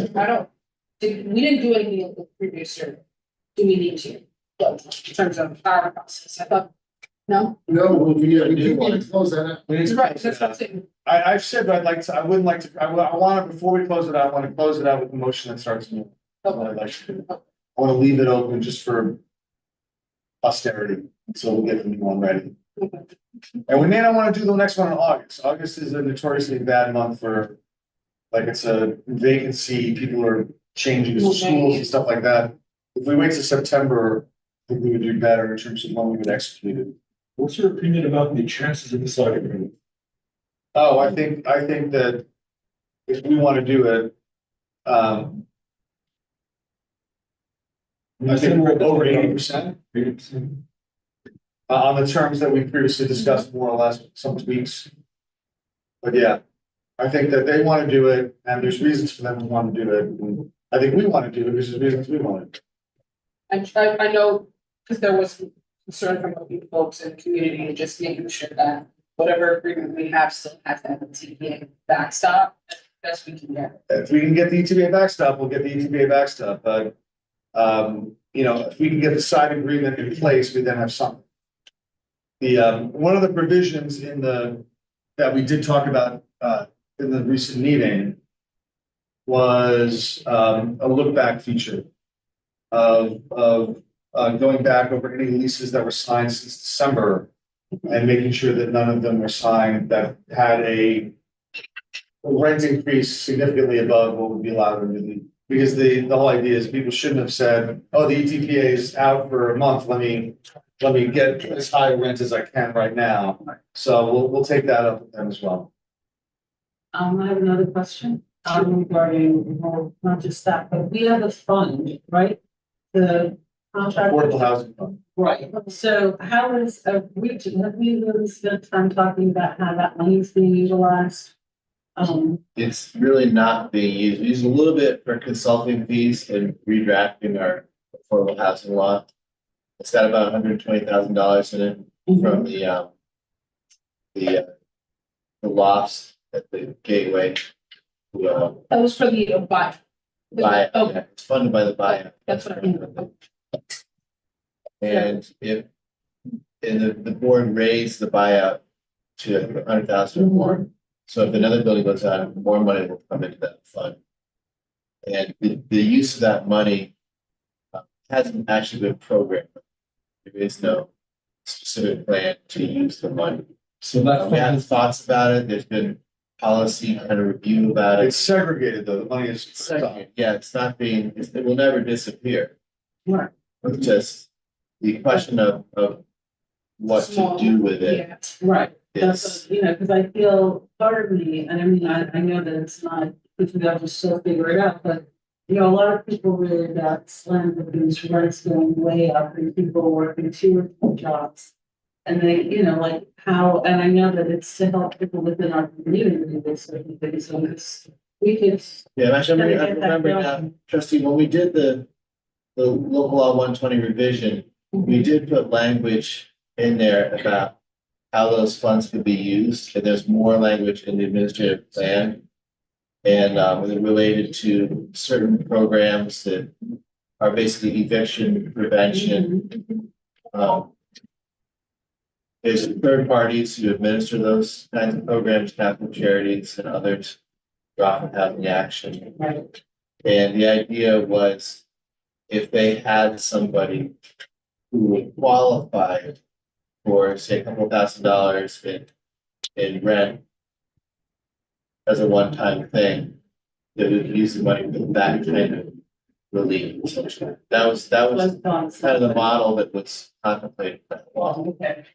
Speaker 3: didn't do anything in the previous survey. Do we need to? In terms of our process, I thought, no?
Speaker 2: No, we do need to close that up.
Speaker 1: We need to
Speaker 3: Right,
Speaker 1: close
Speaker 3: that's
Speaker 1: it
Speaker 3: what I'm
Speaker 1: out.
Speaker 3: saying.
Speaker 1: I've said that I wouldn't like to, I want to, before we close it out, I want to close it out with a motion that starts new. That's what I'd like to do. I want to leave it open just for posterity, until we get the new one ready. And we may not want to do the next one in August. August is a notoriously bad month for, like, it's a vacancy, people are changing schools and stuff like that. If we wait till September, I think we would do better in terms of when we would execute it.
Speaker 7: What's your opinion about the chances of deciding?
Speaker 1: Oh, I think that if we want to do it, I think we're over 80%. On the terms that we previously discussed, more or less, some tweaks. But yeah, I think that they want to do it, and there's reasons for them to want to do it. And I think we want to do it, because there's reasons we want it.
Speaker 3: I know, because there was concern from a few folks in the community, and just making sure that whatever agreement we have still has that TPA backstop as best we can get.
Speaker 1: If we can get the ETBA backstop, we'll get the ETBA backstop, but, if we can get the side agreement in place, we then have something. One of the provisions that we did talk about, in the recent meeting was, a look back feature of going back over any leases that were signed since December and making sure that none of them were signed that had a rent increase significantly above what would be allowed under the, because the whole idea is people shouldn't have said, oh, the ETPA is out for a month, let me get as high a rent as I can right now. So we'll take that up with them as well.
Speaker 8: I have another question, regarding, well, not just that, but we have a fund, right? The contract.
Speaker 1: Affordable housing fund.
Speaker 8: Right, so how is, have we really spent time talking about how that money is being utilized?
Speaker 4: It's really not being used. We use a little bit for consulting fees and redrafting our affordable housing law. It's got about $120,000 in it from the lofts at the gateway.
Speaker 3: That was for the buy.
Speaker 4: Buy,
Speaker 3: Oh,
Speaker 4: yeah, it's funded by the buyout.
Speaker 3: that's what I mean.
Speaker 4: And the board raised the buyout to 100,000 or more. So if another building goes out, more money will come into that fund. And the use of that money hasn't actually been programmed. There is no specific plan to use the money.
Speaker 7: So that
Speaker 4: We have thoughts about it. There's been policy kind of review about it.
Speaker 1: It's segregated though, the money is.
Speaker 4: Yeah, it's not being, it will never disappear.
Speaker 8: Right.
Speaker 4: It's just the question of what to do with it.
Speaker 3: Yeah.
Speaker 8: Right,
Speaker 4: It's,
Speaker 8: that's, because I feel part of me, and I mean, I know that it's not, if we have to still figure it out, but You know, a lot of people really got slammed with these rents going way up and people working 2 or 3 jobs. And they, you know, like how, and I know that it's to help people within our community, this sort of thing, so it's, we could.
Speaker 4: Yeah, actually, I
Speaker 8: Gotta get that
Speaker 4: remember now,
Speaker 8: going.
Speaker 4: trustee, when we did the local law 120 revision, we did put language in there about how those funds could be used, and there's more language in the administrative plan. And related to certain programs that are basically eviction prevention. Um, There's third parties who administer those kinds of programs, Catholic Charities and others, Rockland Housing Action.
Speaker 8: Right.
Speaker 4: And the idea was if they had somebody who would qualify for, say, a couple $1,000s in rent as a one-time thing, that we could use the money for that kind of relief. Essentially. That was kind of the model that was contemplated by the law.
Speaker 8: Okay.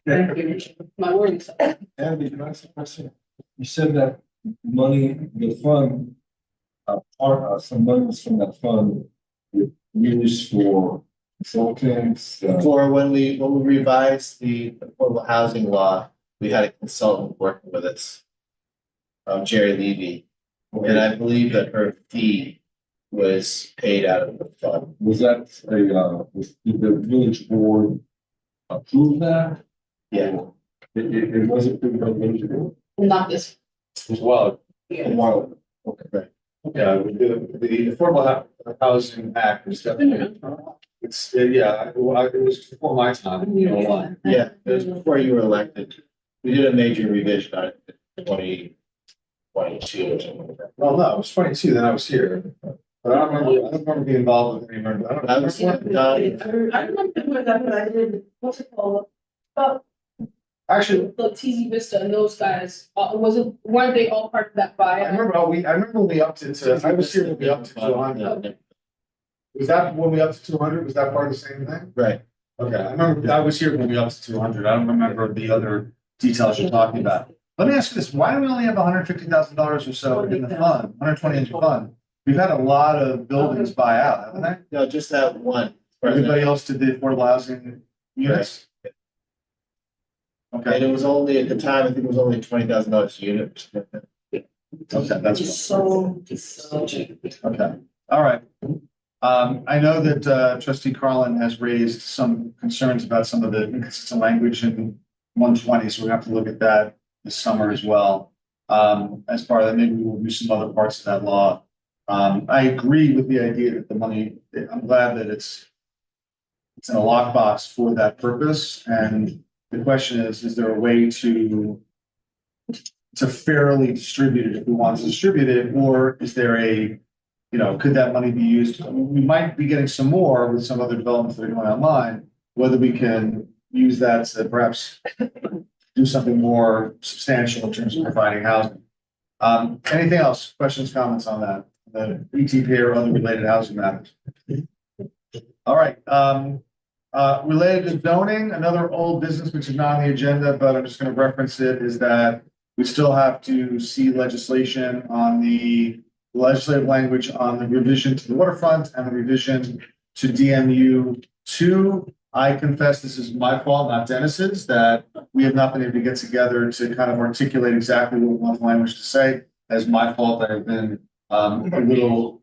Speaker 8: Thank you.
Speaker 3: My words.
Speaker 7: Andy, can I ask a question? You said that money, the fund, some monies from that fund were used for consultants.
Speaker 4: For when we revised the affordable housing law, we had a consultant working with us, Jerry Levy, and I believe that her fee was paid out of the fund.
Speaker 7: Was that did the village board approve that?
Speaker 4: Yeah.
Speaker 7: It wasn't approved by the village board?
Speaker 3: Not this.
Speaker 1: As well.
Speaker 3: Yeah.
Speaker 7: A while.
Speaker 4: Okay, right.
Speaker 1: Yeah, the Affordable Housing Act was definitely, it's, yeah, it was before my time, you know, a lot.
Speaker 4: Yeah, it was before you were elected. We did a major revision on it in 2022 or something like that.
Speaker 1: Well, no, it was 22, then I was here. But I don't remember being involved with any, I don't.
Speaker 4: I was,
Speaker 8: I remember that, but I did, what's it called?
Speaker 1: Actually,
Speaker 3: The TZ Vista and those guys, weren't they all part of that
Speaker 1: I
Speaker 3: buyout?
Speaker 1: remember when we upped it to, I was here when we upped it to 200. Was that when we upped to 200? Was that part of the same thing?
Speaker 4: Right.
Speaker 1: Okay, I remember, I was here when we upped to 200. I don't remember the other details you're talking about. Let me ask you this, why do we only have $150,000 or so in the fund, 120 in the fund? We've had a lot of buildings buy out, haven't they?
Speaker 4: No, just that one.
Speaker 1: Everybody else did the affordable housing units?
Speaker 4: And
Speaker 1: Okay,
Speaker 4: it was only at the time, I think it was only $20,000 a unit.
Speaker 1: okay, that's.
Speaker 8: It's so cheap.
Speaker 1: Okay, all right. I know that trustee Carlin has raised some concerns about some of the inconsistent language in 120, so we have to look at that this summer as well. As part of that, maybe we'll do some other parts of that law. I agree with the idea that the money, I'm glad that it's in a lockbox for that purpose, and the question is there a way to fairly distribute it if we want to distribute it, or is there a, could that money be used? We might be getting some more with some other developments that are going online, whether we can use that to perhaps do something more substantial in terms of providing housing. Anything else? Questions, comments on that? The ETP or other related housing matters? All right, related to zoning, another old business which is not on the agenda, but I'm just gonna reference it, is that we still have to see legislation on the legislative language on the revision to the waterfront and the revision to DMU 2. I confess this is my fault, not Dennis's, that we have not been able to get together to kind of articulate exactly what we want the language to say. That's my fault. I've been a little,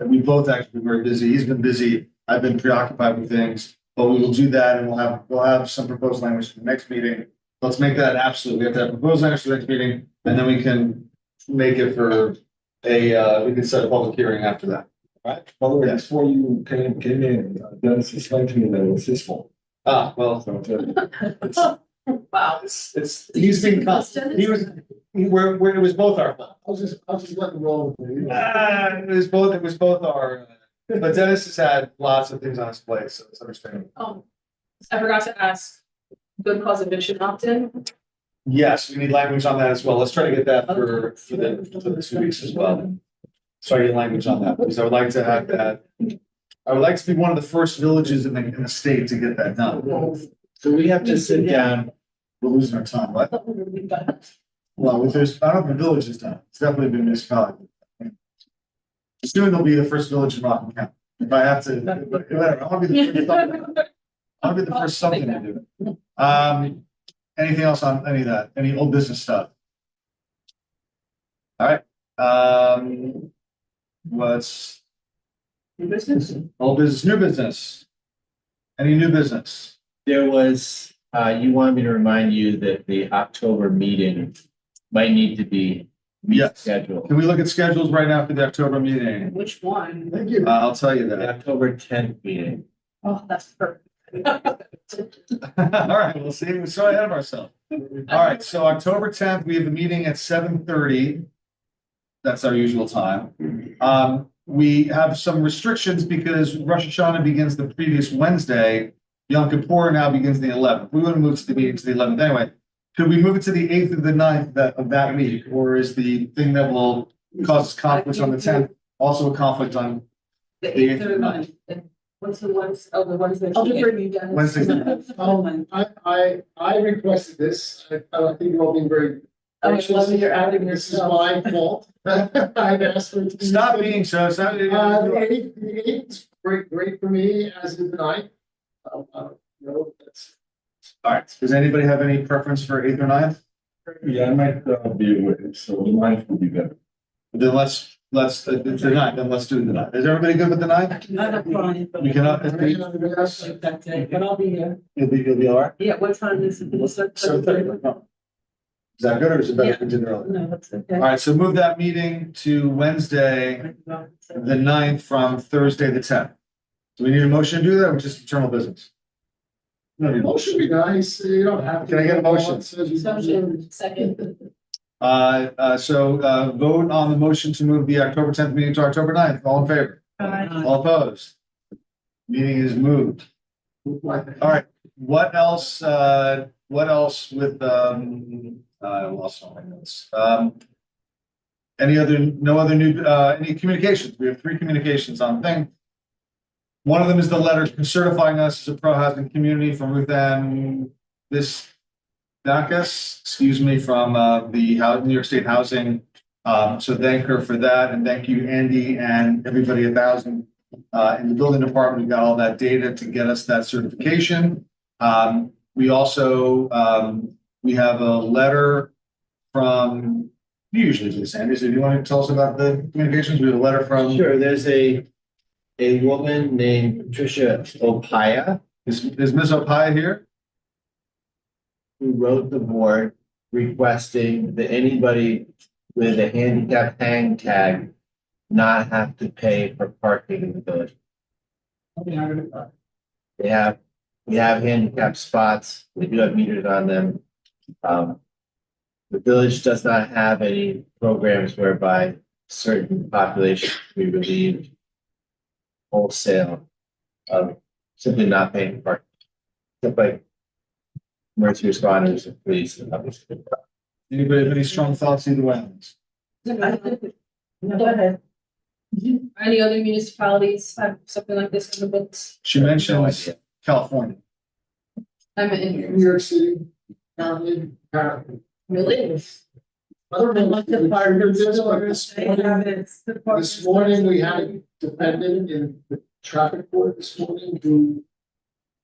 Speaker 1: we both actually been very busy. He's been busy. I've been preoccupied with things, but we will do that and we'll have some proposed language for the next meeting. Let's make that absolute. We have to have proposed language for the next meeting, and then we can make it for we can set a public hearing after that.
Speaker 7: Right. By the way, before you came in, Dennis explained to me that it was his fault.
Speaker 1: Well,
Speaker 7: So I'll tell you.
Speaker 3: Wow.
Speaker 1: he's being, it was both our fault.
Speaker 2: I'll just let them roll with it.
Speaker 1: It was both our, but Dennis has had lots of things on his plate, so it's understandable.
Speaker 3: I forgot to ask, good cause eviction opt-in?
Speaker 1: Yes, we need language on that as well. Let's try to get that for the 2 weeks as well. Try to get language on that, because I would like to have that. I would like to be one of the first villages in the state to get that done.
Speaker 4: So we have to sit down.
Speaker 1: We're losing our time, but, well, there's, I don't know if the village is done. It's definitely been municipality. Soon they'll be the first village in Rockland County. If I have to, whatever, I'll be the first something. I'll be the first something to do it. Anything else on any of that? Any old business stuff? All right, what's
Speaker 3: Business.
Speaker 1: old business, new business? Any new business?
Speaker 4: There was, you wanted me to remind you that the October meeting might need to be
Speaker 1: Yes.
Speaker 4: rescheduled.
Speaker 1: Can we look at schedules right now for the October meeting?
Speaker 3: Which one?
Speaker 2: Thank you.
Speaker 1: I'll tell you
Speaker 4: The
Speaker 1: that.
Speaker 4: October tenth meeting.
Speaker 3: Oh, that's perfect.
Speaker 1: All right, we'll see. We're so ahead of ourselves. All right, so October tenth, we have a meeting at 7:30. That's our usual time. We have some restrictions because Rosh Hashanah begins the previous Wednesday. Yom Kippur now begins the 11th. We want to move to the meeting to the 11th anyway. Could we move it to the 8th or the 9th of that week? Or is the thing that will cause us conflicts on the 10th also a conflict on
Speaker 8: The
Speaker 1: The eighth
Speaker 8: eighth or
Speaker 1: or
Speaker 8: ninth. What's the ones, oh, the ones that.
Speaker 3: I'll defer to you guys.
Speaker 1: Wednesday?
Speaker 8: Oh, my.
Speaker 2: I requested this. I think you're all being very.
Speaker 8: Oh, I love you're adding
Speaker 2: This is
Speaker 8: yourself.
Speaker 2: my fault. I've asked for it to be.
Speaker 1: Stop being so.
Speaker 2: The eighth is great for me, as is the ninth. No, that's.
Speaker 1: All right, does anybody have any preference for 8th or 9th?
Speaker 7: Yeah, I might be away, so the ninth will be better.
Speaker 1: Then let's the 9th, then let's do the 9th. Is everybody good with the 9th?
Speaker 8: Not a client, but.
Speaker 1: We cannot-
Speaker 8: That day, but I'll be here.
Speaker 1: You'll be all right?
Speaker 8: Yeah, what time is it? Is that-
Speaker 1: 7:30. No. Is that good or is it better if we did it earlier?
Speaker 8: No, that's okay.
Speaker 1: All right, so move that meeting to Wednesday, the 9th from Thursday, the 10th. Do we need a motion to do that or just internal business? No, need a
Speaker 2: Motion be nice, you don't have. to.
Speaker 1: Can I get a motion?
Speaker 3: Motion, second.
Speaker 1: So vote on the motion to move the October 10th meeting to October 9th. All in favor? All opposed? Meeting is moved. All right, what else with, I lost all my notes. No other new, any communications? We have 3 communications on thing. One of them is the letter certifying us as a pro-housing community from Ruth Ann Dacus, excuse me, from the New York State Housing. So thank her for that, and thank you, Andy, and everybody at Housing in the building department. We got all that data to get us that certification. We also we have a letter from, you usually do this, Andy, so do you want to tell us about the communications? We have a letter from.
Speaker 4: Sure, there's a woman named Patricia Opaya
Speaker 1: Is Ms. Opaya here?
Speaker 4: who wrote the board requesting that anybody with a handicap hang tag not have to pay for parking in the village. We have handicap spots. We do have meters on them. The village does not have any programs whereby certain populations can be relieved wholesale of simply not paying for parking. Except like emergency responders and police and others.
Speaker 1: Anybody have any strong thoughts either way?
Speaker 8: Go ahead.
Speaker 3: Any other municipalities have something like this in the books?
Speaker 1: She mentions California.
Speaker 3: I'm in
Speaker 2: New
Speaker 3: here.
Speaker 2: York City, apparently.
Speaker 3: Really?
Speaker 2: Other than
Speaker 8: Like the department stores,
Speaker 2: this
Speaker 8: they
Speaker 2: morning,
Speaker 8: have it.
Speaker 2: this morning we had a defendant in the traffic court this morning who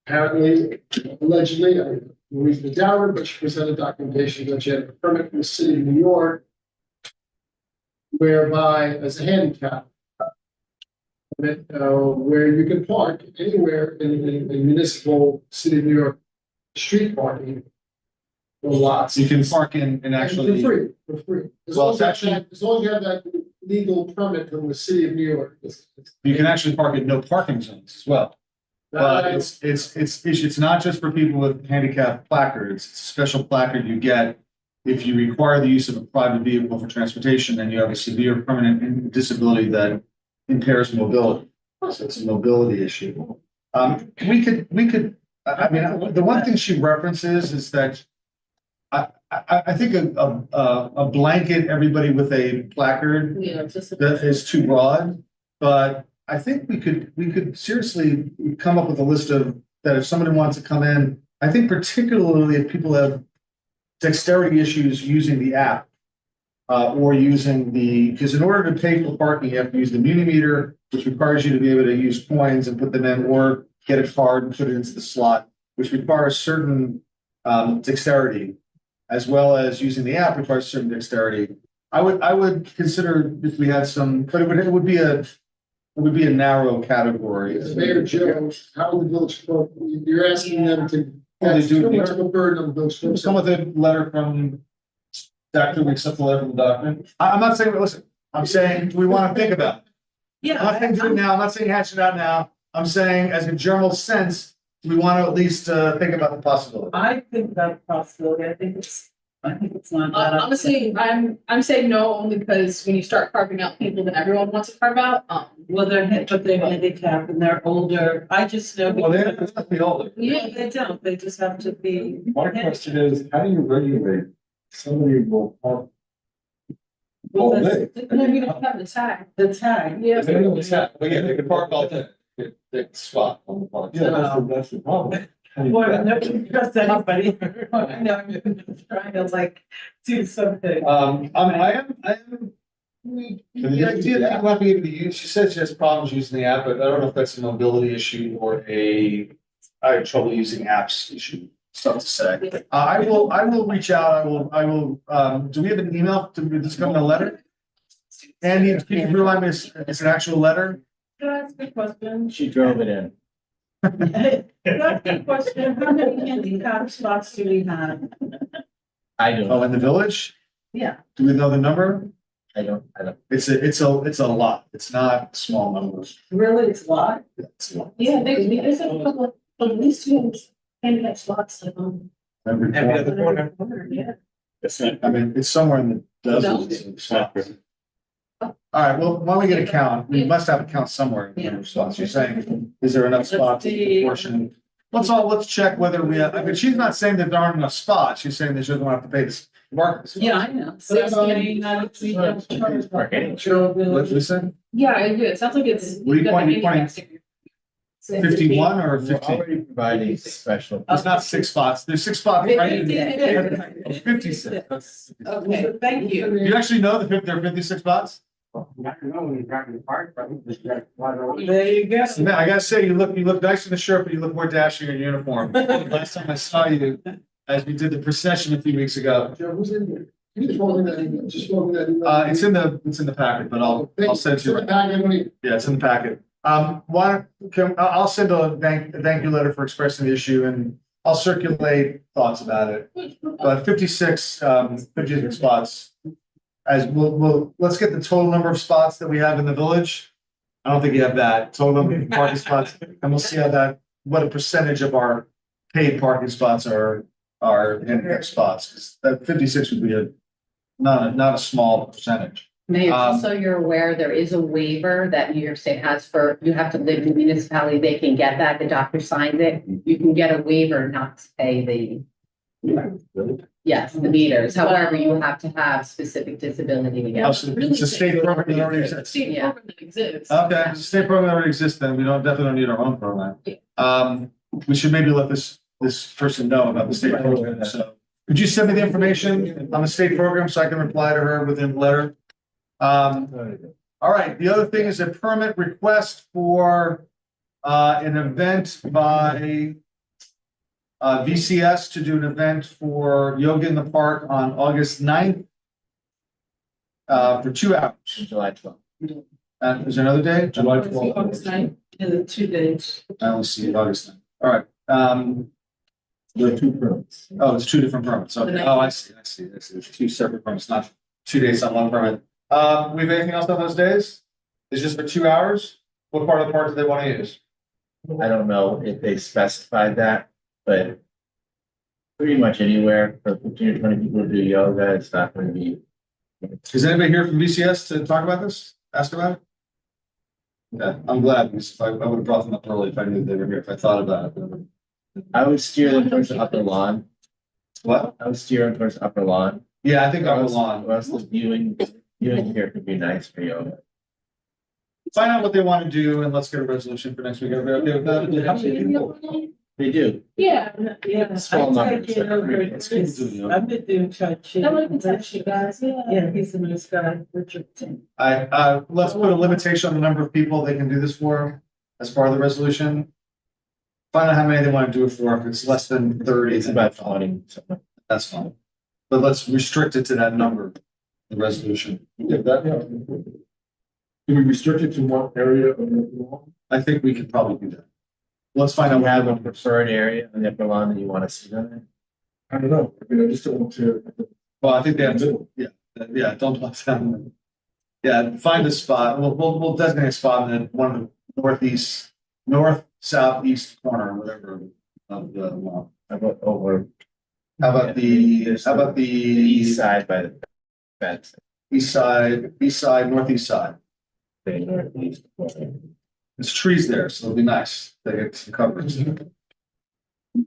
Speaker 2: apparently, allegedly, I reasonably doubt her, but she presented documentation that she had a permit from the city of New York whereby, as a handicap, where you can park anywhere in municipal city of New York street parking or lots.
Speaker 1: So you can park in actually.
Speaker 2: For free. As
Speaker 1: Well,
Speaker 2: long
Speaker 1: it's
Speaker 2: as you have that legal permit from the city of New York.
Speaker 1: You can actually park in no parking zones as well. But it's not just for people with handicap placards. It's a special placard you get if you require the use of a private vehicle for transportation and you have a severe permanent disability that impairs mobility. So it's a mobility issue. We could, I mean, the one thing she references is that I think a blanket, everybody with a placard
Speaker 3: Yeah, just.
Speaker 1: that is too broad, but I think we could seriously come up with a list of that if somebody wants to come in, I think particularly if people have dexterity issues using the app, or using because in order to pay for parking, you have to use the muni meter, which requires you to be able to use coins and put them in, or get a card and put it into the slot, which requires certain dexterity, as well as using the app requires certain dexterity. I would consider if we had some, but it would be a narrow category.
Speaker 2: Mayor Joe, how will the village clerk, you're asking them to,
Speaker 1: Well, they
Speaker 2: that's
Speaker 1: do
Speaker 2: too
Speaker 1: here.
Speaker 2: much of a burden on the village clerk.
Speaker 1: Come with a letter from Dr. We accept the letter from the doctor. I'm not saying, listen, I'm saying, we want to think about it. I'm not saying do it now, I'm not saying hash it out now. I'm saying as a general sense, we want to at least think about the possibility.
Speaker 8: I think that possibility, I think it's not that.
Speaker 3: Honestly, I'm saying no, only because when you start carving out people that everyone wants to carve out,
Speaker 8: Well, they're handicapped and they're older. I just know.
Speaker 1: Well, they have to be older.
Speaker 8: Yeah, they don't. They just have to be.
Speaker 7: My question is, how do you regulate somebody will park?
Speaker 8: Well,
Speaker 7: all
Speaker 8: that's-
Speaker 7: day?
Speaker 3: and then you don't have the tag.
Speaker 8: The tag.
Speaker 3: Yeah.
Speaker 1: They don't have, but yeah, they can park all day. They spot on the park.
Speaker 7: Yeah, that's the problem.
Speaker 8: Boy, nobody trusts anybody. I know, I'm just trying to like do something.
Speaker 1: I am. The idea that people have to be able to use, she says she has problems using the app, but I don't know if that's a mobility issue or I have trouble using apps issue, stuff to say. I will reach out, I will, do we have an email, did this come in a letter? Andy, can you remind me, it's an actual letter?
Speaker 8: Can I ask a question?
Speaker 4: She drove it in.
Speaker 8: Can I ask a question? How many handicap spots do we have?
Speaker 4: I don't,
Speaker 1: Oh, in the village?
Speaker 8: Yeah.
Speaker 1: Do we know the number?
Speaker 4: I don't.
Speaker 1: It's a lot, it's not small numbers.
Speaker 8: Really, it's a lot?
Speaker 1: It's a lot.
Speaker 9: Yeah, there's a couple, of at least two handicap spots.
Speaker 1: Every corner.
Speaker 8: Yeah.
Speaker 1: I mean, it's somewhere in the dozens of spots. All right, well, why don't we get a count? We must have a count somewhere in the number of spots. You're saying, is there enough spots in
Speaker 8: see.
Speaker 1: proportion? Let's check whether we have, I mean, she's not saying that there aren't enough spots. She's saying that she doesn't want to have to pay this market.
Speaker 8: Yeah, I know. Sixteen, we don't charge parking.
Speaker 1: Listen,
Speaker 3: Yeah, I agree. It sounds like it's.
Speaker 1: What are you pointing-
Speaker 3: handicap sticker.
Speaker 1: 51 or
Speaker 4: We're
Speaker 1: 15?
Speaker 4: already providing special.
Speaker 1: It's not 6 spots. There's 6 spots, right?
Speaker 3: 56.
Speaker 1: 56.
Speaker 8: Okay, thank you.
Speaker 1: You actually know that there are 56 spots?
Speaker 8: There you go.
Speaker 1: Man, I gotta say, you look nice in the shirt, but you look more dashing in uniform. Last time I saw you, as we did the procession a few weeks ago.
Speaker 2: Joe, who's in there? You just want me that email, just want me that email.
Speaker 1: It's in the packet, but I'll send it to you. Yeah, it's in the packet. I'll send a thank you letter for expressing the issue and I'll circulate thoughts about it. But 56 spots. As let's get the total number of spots that we have in the village. I don't think you have that total number of parking spots, and we'll see what a percentage of our paid parking spots are handicap spots. 'Cause that 56 would be not a small percentage.
Speaker 10: Mayor, just so you're aware, there is a waiver that New York State has for, you have to live in the municipality, they can get that, the doctor signs it. You can get a waiver not to pay the, yes, the meters. However, you have to have specific disability to get.
Speaker 1: It's a state program that already exists.
Speaker 3: State
Speaker 10: Yeah.
Speaker 3: program that exists.
Speaker 1: Okay, it's a state program that already exists, then we definitely don't need our own program. We should maybe let this person know about the state program, so. Could you send me the information on the state program so I can reply to her within the letter? All right, the other thing is a permit request for an event by VCS to do an event for Yoga in the Park on August 9th for 2 hours.
Speaker 4: July 12th.
Speaker 1: Is there another day?
Speaker 7: July
Speaker 3: August
Speaker 7: 12th.
Speaker 3: 9th.
Speaker 8: In the 2 days.
Speaker 1: I only see August 9th. All right.
Speaker 7: There are 2 permits.
Speaker 1: Oh, it's 2 different permits. Okay. Oh, I see. It's 2 separate permits, not 2 days on 1 permit. We have anything else on those days? It's just for 2 hours? What part of the park do they want to use?
Speaker 4: I don't know if they specified that, but pretty much anywhere for 15 or 20 people to do yoga, it's not going to be.
Speaker 1: Is anybody here from VCS to talk about this? Ask about it? Yeah, I'm glad, because I would have brought them up early if I knew they were here, if I thought about it.
Speaker 4: I would steer them towards the upper lawn.
Speaker 1: What?
Speaker 4: I would steer them towards the upper lawn.
Speaker 1: Yeah, I think
Speaker 4: Or
Speaker 1: I'm
Speaker 4: else-
Speaker 1: along.
Speaker 4: or else the viewing here could be nice for yoga.
Speaker 1: Find out what they want to do and let's get a resolution for next week. Everybody okay with that?
Speaker 7: How many people?
Speaker 4: They do.
Speaker 3: Yeah.
Speaker 8: Yeah.
Speaker 4: Small numbers.
Speaker 8: I've been doing touch.
Speaker 3: I like the touch, you guys, yeah.
Speaker 8: Yeah, he's a nice guy, Richardson.
Speaker 1: Let's put a limitation on the number of people they can do this for as part of the resolution. Find out how many they want to do it for. If it's less than 30,
Speaker 4: It's
Speaker 1: then
Speaker 4: about 20. something.
Speaker 1: that's fine. But let's restrict it to that number, the resolution.
Speaker 7: Yeah, that, yeah. Do we restrict it to one area of the law?
Speaker 1: I think we could probably do that. Let's find
Speaker 4: Do
Speaker 1: out.
Speaker 4: you have a preferred area in the upper lawn that you want to see on it?
Speaker 7: I don't know. I mean, I just don't want to.
Speaker 1: Well, I think they have to, yeah, don't let them. Yeah, find a spot. We'll designate a spot in one of the north, southeast corner, whatever of the lawn.
Speaker 4: How about over
Speaker 1: How about the
Speaker 4: east side by the fence?
Speaker 1: east side, northeast side?
Speaker 4: The northeast corner.
Speaker 1: There's trees there, so it'll be nice. They get some coverage.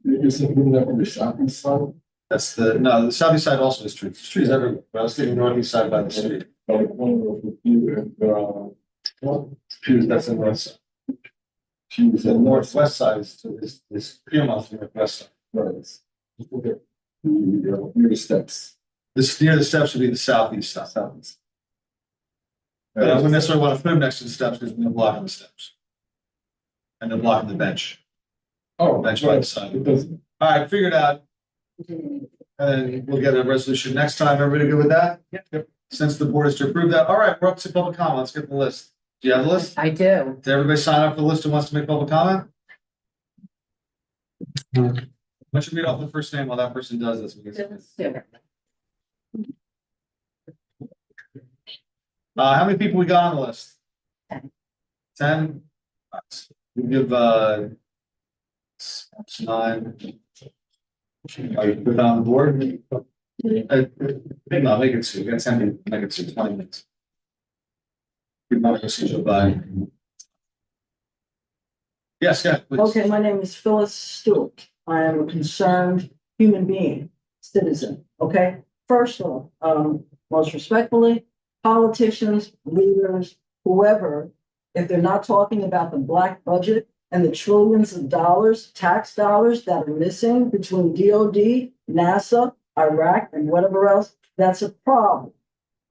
Speaker 7: Is it moving up on the southeast side?
Speaker 1: That's the southeast side also has trees. There's trees everywhere. But I was thinking northeast side by the street.
Speaker 7: Like one of the view and, well,
Speaker 1: Pews, that's the north side.
Speaker 7: she was
Speaker 1: The
Speaker 7: at
Speaker 1: northwest side is Piermont, northwest side.
Speaker 7: Right. Just look at near the steps.
Speaker 1: This near the steps would be the southeast side. But I wouldn't necessarily want to put them next to the steps because they're blocking the steps. And they're blocking the bench.
Speaker 7: Oh,
Speaker 1: Bench by the side.
Speaker 7: It doesn't.
Speaker 1: All right, figured out. And then we'll get a resolution next time. Everybody good with that? Yep. Since the board is to approve that. All right, we're up to public comment. Let's get the list. Do you have the list?
Speaker 10: I do.
Speaker 1: Did everybody sign up for the list who wants to make public comment? Why don't you read off the first name while that person does this? How many people we got on the list? 10. We give, 9. Are you put on the board? No, make it 2. Get 10, make it 2, 20 minutes. We're not gonna see Joe by. Yes, yeah, please.
Speaker 11: Okay, my name is Phyllis Stewart. I am a concerned human being, citizen, okay? First of all, most respectfully, politicians, leaders, whoever, if they're not talking about the black budget and the trillions of dollars, tax dollars that are missing between DOD, NASA, Iraq, and whatever else, that's a problem.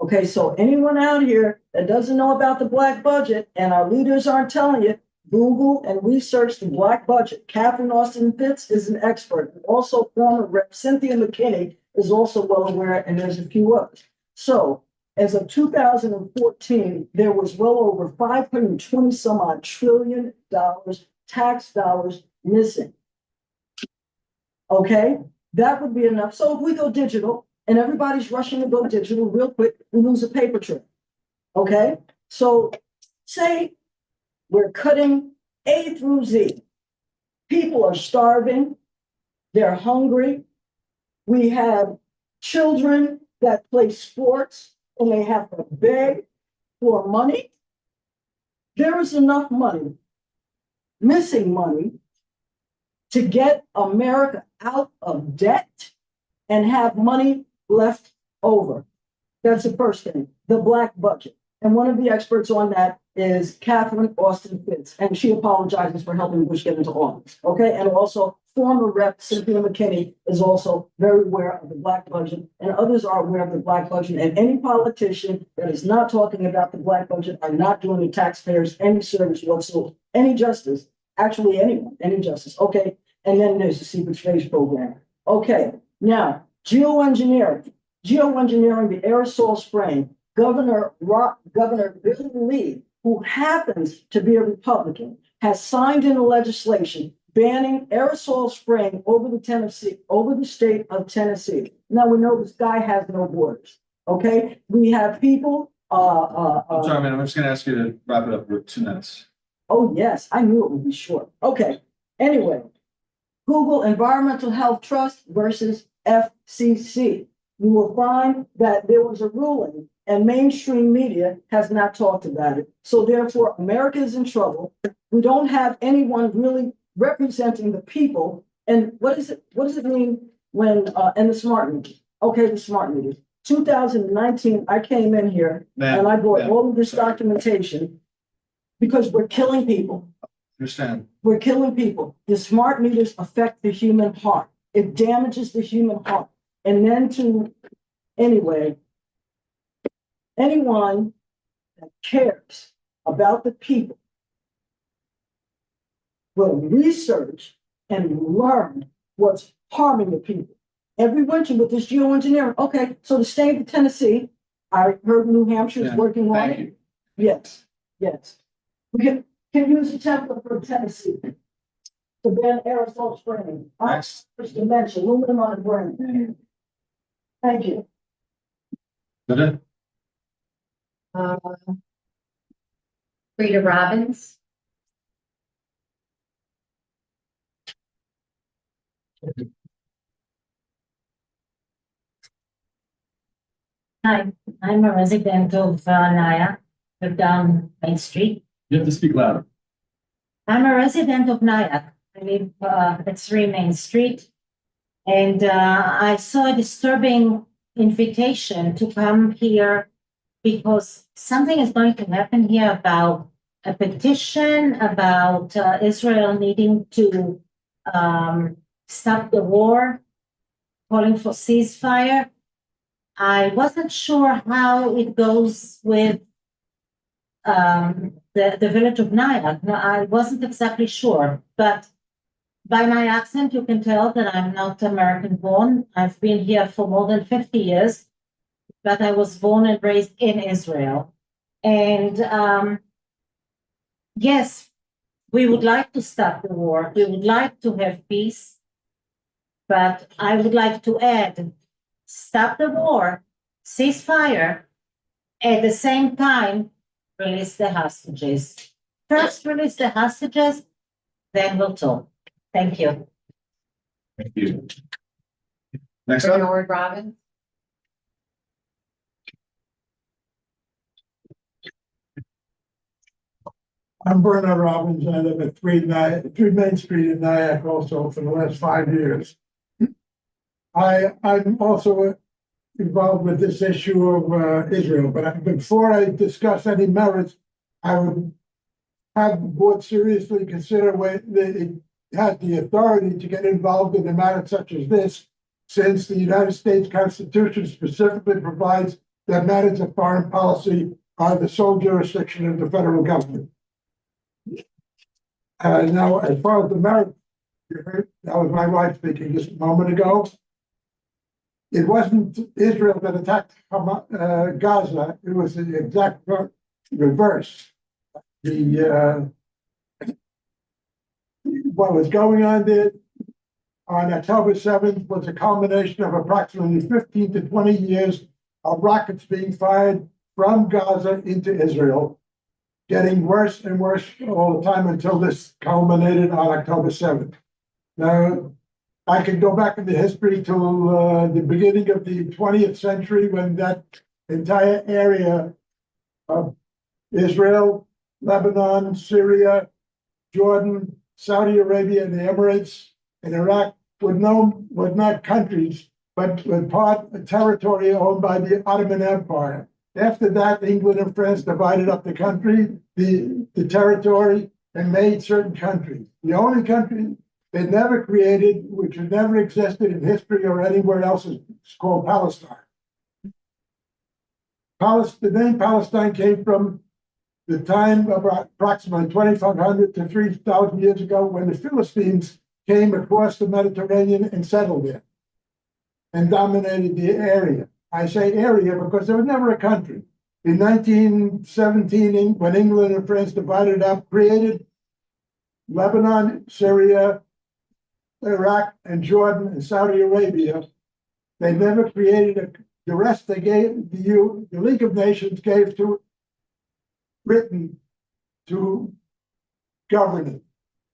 Speaker 11: Okay, so anyone out here that doesn't know about the black budget and our leaders aren't telling you, Google and research the black budget. Catherine Austin Fitts is an expert. Also, former Rep. Cynthia McKinney is also well aware, and there's a few others. So, as of 2014, there was well over 520 some odd trillion dollars, tax dollars missing. Okay, that would be enough. So if we go digital and everybody's rushing to go digital real quick, we lose a paper trail. Okay, so say we're cutting A through Z. People are starving. They're hungry. We have children that play sports and they have to beg for money. There is enough money, missing money, to get America out of debt and have money left over. That's the first thing, the black budget. And one of the experts on that is Catherine Austin Fitts, and she apologizes for helping Bush get into office. Okay, and also former Rep. Cynthia McKinney is also very aware of the black budget, and others are aware of the black budget. And any politician that is not talking about the black budget are not doing the taxpayers any service whatsoever, any justice, actually anyone, any justice. Okay, and then there's the secret space program. Okay, now geoengineering, the aerosol spraying. Governor Bill Lee, who happens to be a Republican, has signed into legislation banning aerosol spraying over the state of Tennessee. Now we know this guy has no borders. Okay, we have people.
Speaker 1: I'm sorry, man. I'm just gonna ask you to wrap it up for 2 minutes.
Speaker 11: Oh yes, I knew it would be short. Okay. Anyway, Google Environmental Health Trust versus FCC. You will find that there was a ruling and mainstream media has not talked about it. So therefore, America is in trouble. We don't have anyone really representing the people. And what does it mean when, and the smart meters? Okay, the smart meters. 2019, I came in here and I brought all of this documentation because we're killing people.
Speaker 1: Understand.
Speaker 11: We're killing people. The smart meters affect the human heart. It damages the human heart. And then anyway, anyone that cares about the people will research and learn what's harming the people. Every winter with this geoengineering, okay, so the state of Tennessee, I heard New Hampshire is
Speaker 1: Yeah,
Speaker 11: working on
Speaker 1: Thank
Speaker 11: it.
Speaker 1: you.
Speaker 11: Yes, yes. We can use the template for Tennessee. To ban aerosol spraying,
Speaker 1: Thanks.
Speaker 11: first dimension, aluminum on the brain. Thank you.
Speaker 1: Good.
Speaker 10: Rita Robbins.
Speaker 12: Hi, I'm a resident of Naya, live down Main Street.
Speaker 7: You have to speak louder.
Speaker 12: I'm a resident of Nyack. I live at 3 Main Street. And I saw a disturbing invitation to come here because something is going to happen here about a petition about Israel needing to stop the war, calling for ceasefire. I wasn't sure how it goes with the village of Nyack. No, I wasn't exactly sure, but by my accent, you can tell that I'm not American born. I've been here for more than 50 years, but I was born and raised in Israel. And yes, we would like to stop the war. We would like to have peace, but I would like to add, stop the war, ceasefire, at the same time, release the hostages. First release the hostages, then we'll talk. Thank you.
Speaker 7: Thank you.
Speaker 1: Next up.
Speaker 10: Bernard Robbins.
Speaker 2: I'm Bernard Robbins. I live at 3 Main Street in Nyack also for the last 5 years. I'm also involved with this issue of Israel, but before I discuss any merits, I would have the board seriously consider whether it has the authority to get involved in a matter such as this, since the United States Constitution specifically provides that matters of foreign policy are the sole jurisdiction of the federal government. Now, as far as the merit, you heard, that was my wife speaking just a moment ago. It wasn't Israel that attacked Gaza. It was the exact reverse. What was going on there on October 7th was a culmination of approximately 15 to 20 years of rockets being fired from Gaza into Israel, getting worse and worse all the time until this culminated on October 7th. Now, I could go back into history to the beginning of the 20th century when that entire area of Israel, Lebanon, Syria, Jordan, Saudi Arabia, and the Emirates, and Iraq were not countries, but were part of territory owned by the Ottoman Empire. After that, England and France divided up the country, the territory, and made certain countries. The only country they never created, which had never existed in history or anywhere else, is called Palestine. The name Palestine came from the time of approximately 2,500 to 3,000 years ago when the Philistines came across the Mediterranean and settled there and dominated the area. I say area because there was never a country. In 1917, when England and France divided up, created Lebanon, Syria, Iraq, and Jordan, and Saudi Arabia. They never created the rest they gave, the League of Nations gave to Britain to govern it.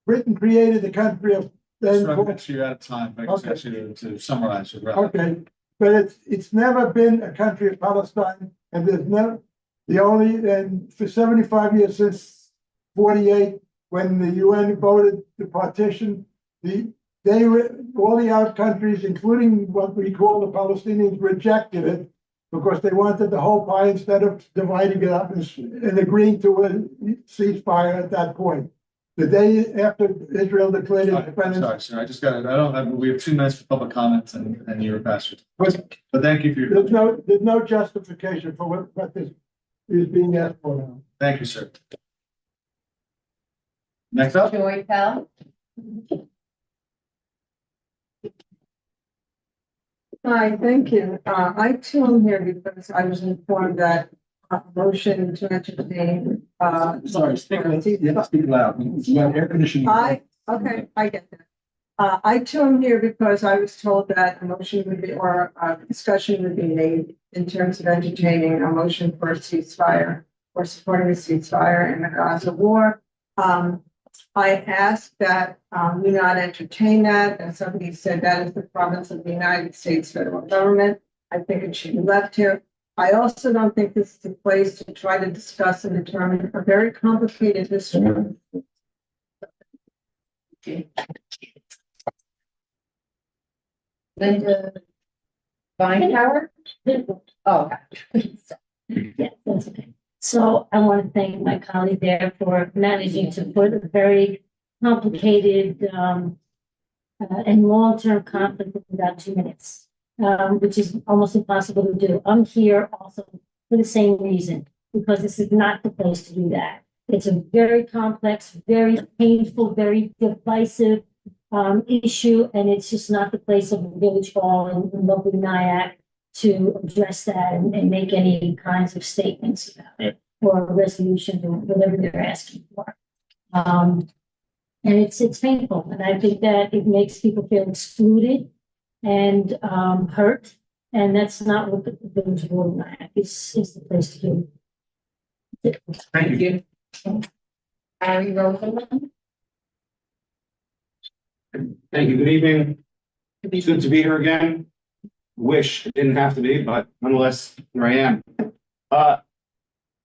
Speaker 2: Britain created the country of then.
Speaker 1: You're out of time. I can ask you to summarize it.
Speaker 2: Okay, but it's never been a country of Palestine, and there's never and for 75 years since 48, when the UN voted the partition, all the Arab countries, including what we call the Palestinians, rejected it because they wanted the whole pie instead of dividing it up and agreeing to a ceasefire at that point.
Speaker 5: The day after Israel declared independence.
Speaker 1: Sorry, sir, I just got it. I don't have, we have 2 minutes for public comments and you're past. But thank you for your,
Speaker 5: There's no justification for what this is being asked for now.
Speaker 1: thank you, sir. Next up,
Speaker 10: Joy Pell.
Speaker 13: Hi, thank you. I too am here because I was informed that a motion to entertain,
Speaker 7: Sorry, speak loud. You have air conditioning.
Speaker 13: okay, I get that. I too am here because I was told that a motion would be, or a discussion would be made in terms of entertaining a motion for a ceasefire or supporting a ceasefire in the Gaza war. I asked that we not entertain that, and somebody said that is the province of the United States federal government. I think it should be left here. I also don't think this is the place to try to discuss and determine a very complicated history.
Speaker 10: Linda Vinetower? Oh, okay.
Speaker 12: Yeah, that's okay. So I want to thank my colleague there for managing to put a very complicated and long-term conflict in about 2 minutes, which is almost impossible to do. I'm here also for the same reason, because this is not the place to do that. It's a very complex, very painful, very divisive issue, and it's just not the place of the village hall in lovely Nyack to address that and make any kinds of statements about it or resolutions or whatever they're asking for. And it's painful, and I think that it makes people feel excluded and hurt, and that's not what the village board of Nyack is the place to do.
Speaker 1: thank you.
Speaker 10: Harry Roseland.
Speaker 14: Thank you. Good evening. It's good to be here again. Wish it didn't have to be, but nonetheless, here I am.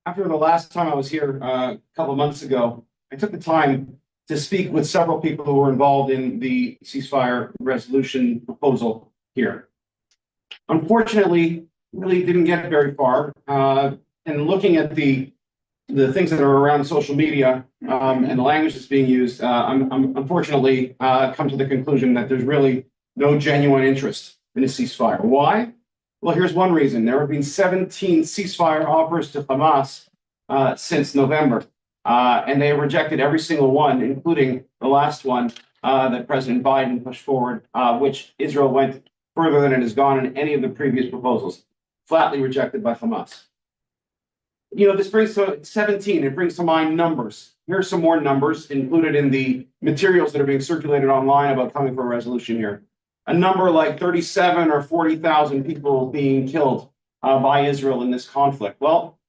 Speaker 14: After the last time I was here a couple of months ago, I took the time to speak with several people who were involved in the ceasefire resolution proposal here. Unfortunately, really didn't get very far. And looking at the things that are around social media and the language that's being used, I'm unfortunately come to the conclusion that there's really no genuine interest in a ceasefire. Why? Well, here's one reason. There have been 17 ceasefire offers to Hamas since November, and they have rejected every single one, including the last one that President Biden pushed forward, which Israel went further than it has gone in any of the previous proposals, flatly rejected by Hamas. You know, this brings to 17, it brings to mind numbers. Here are some more numbers included in the materials that are being circulated online about coming for a resolution here. A number like 37 or 40,000 people being killed by Israel in this conflict. Well,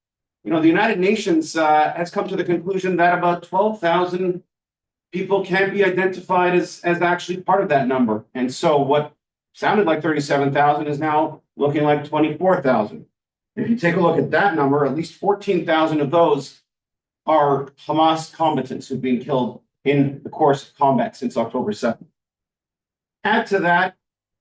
Speaker 14: you know, the United Nations has come to the conclusion that about 12,000 people can't be identified as actually part of that number. And so what sounded like 37,000 is now looking like 24,000. If you take a look at that number, at least 14,000 of those are Hamas combatants who've been killed in the course of combat since October 7th. Add to that,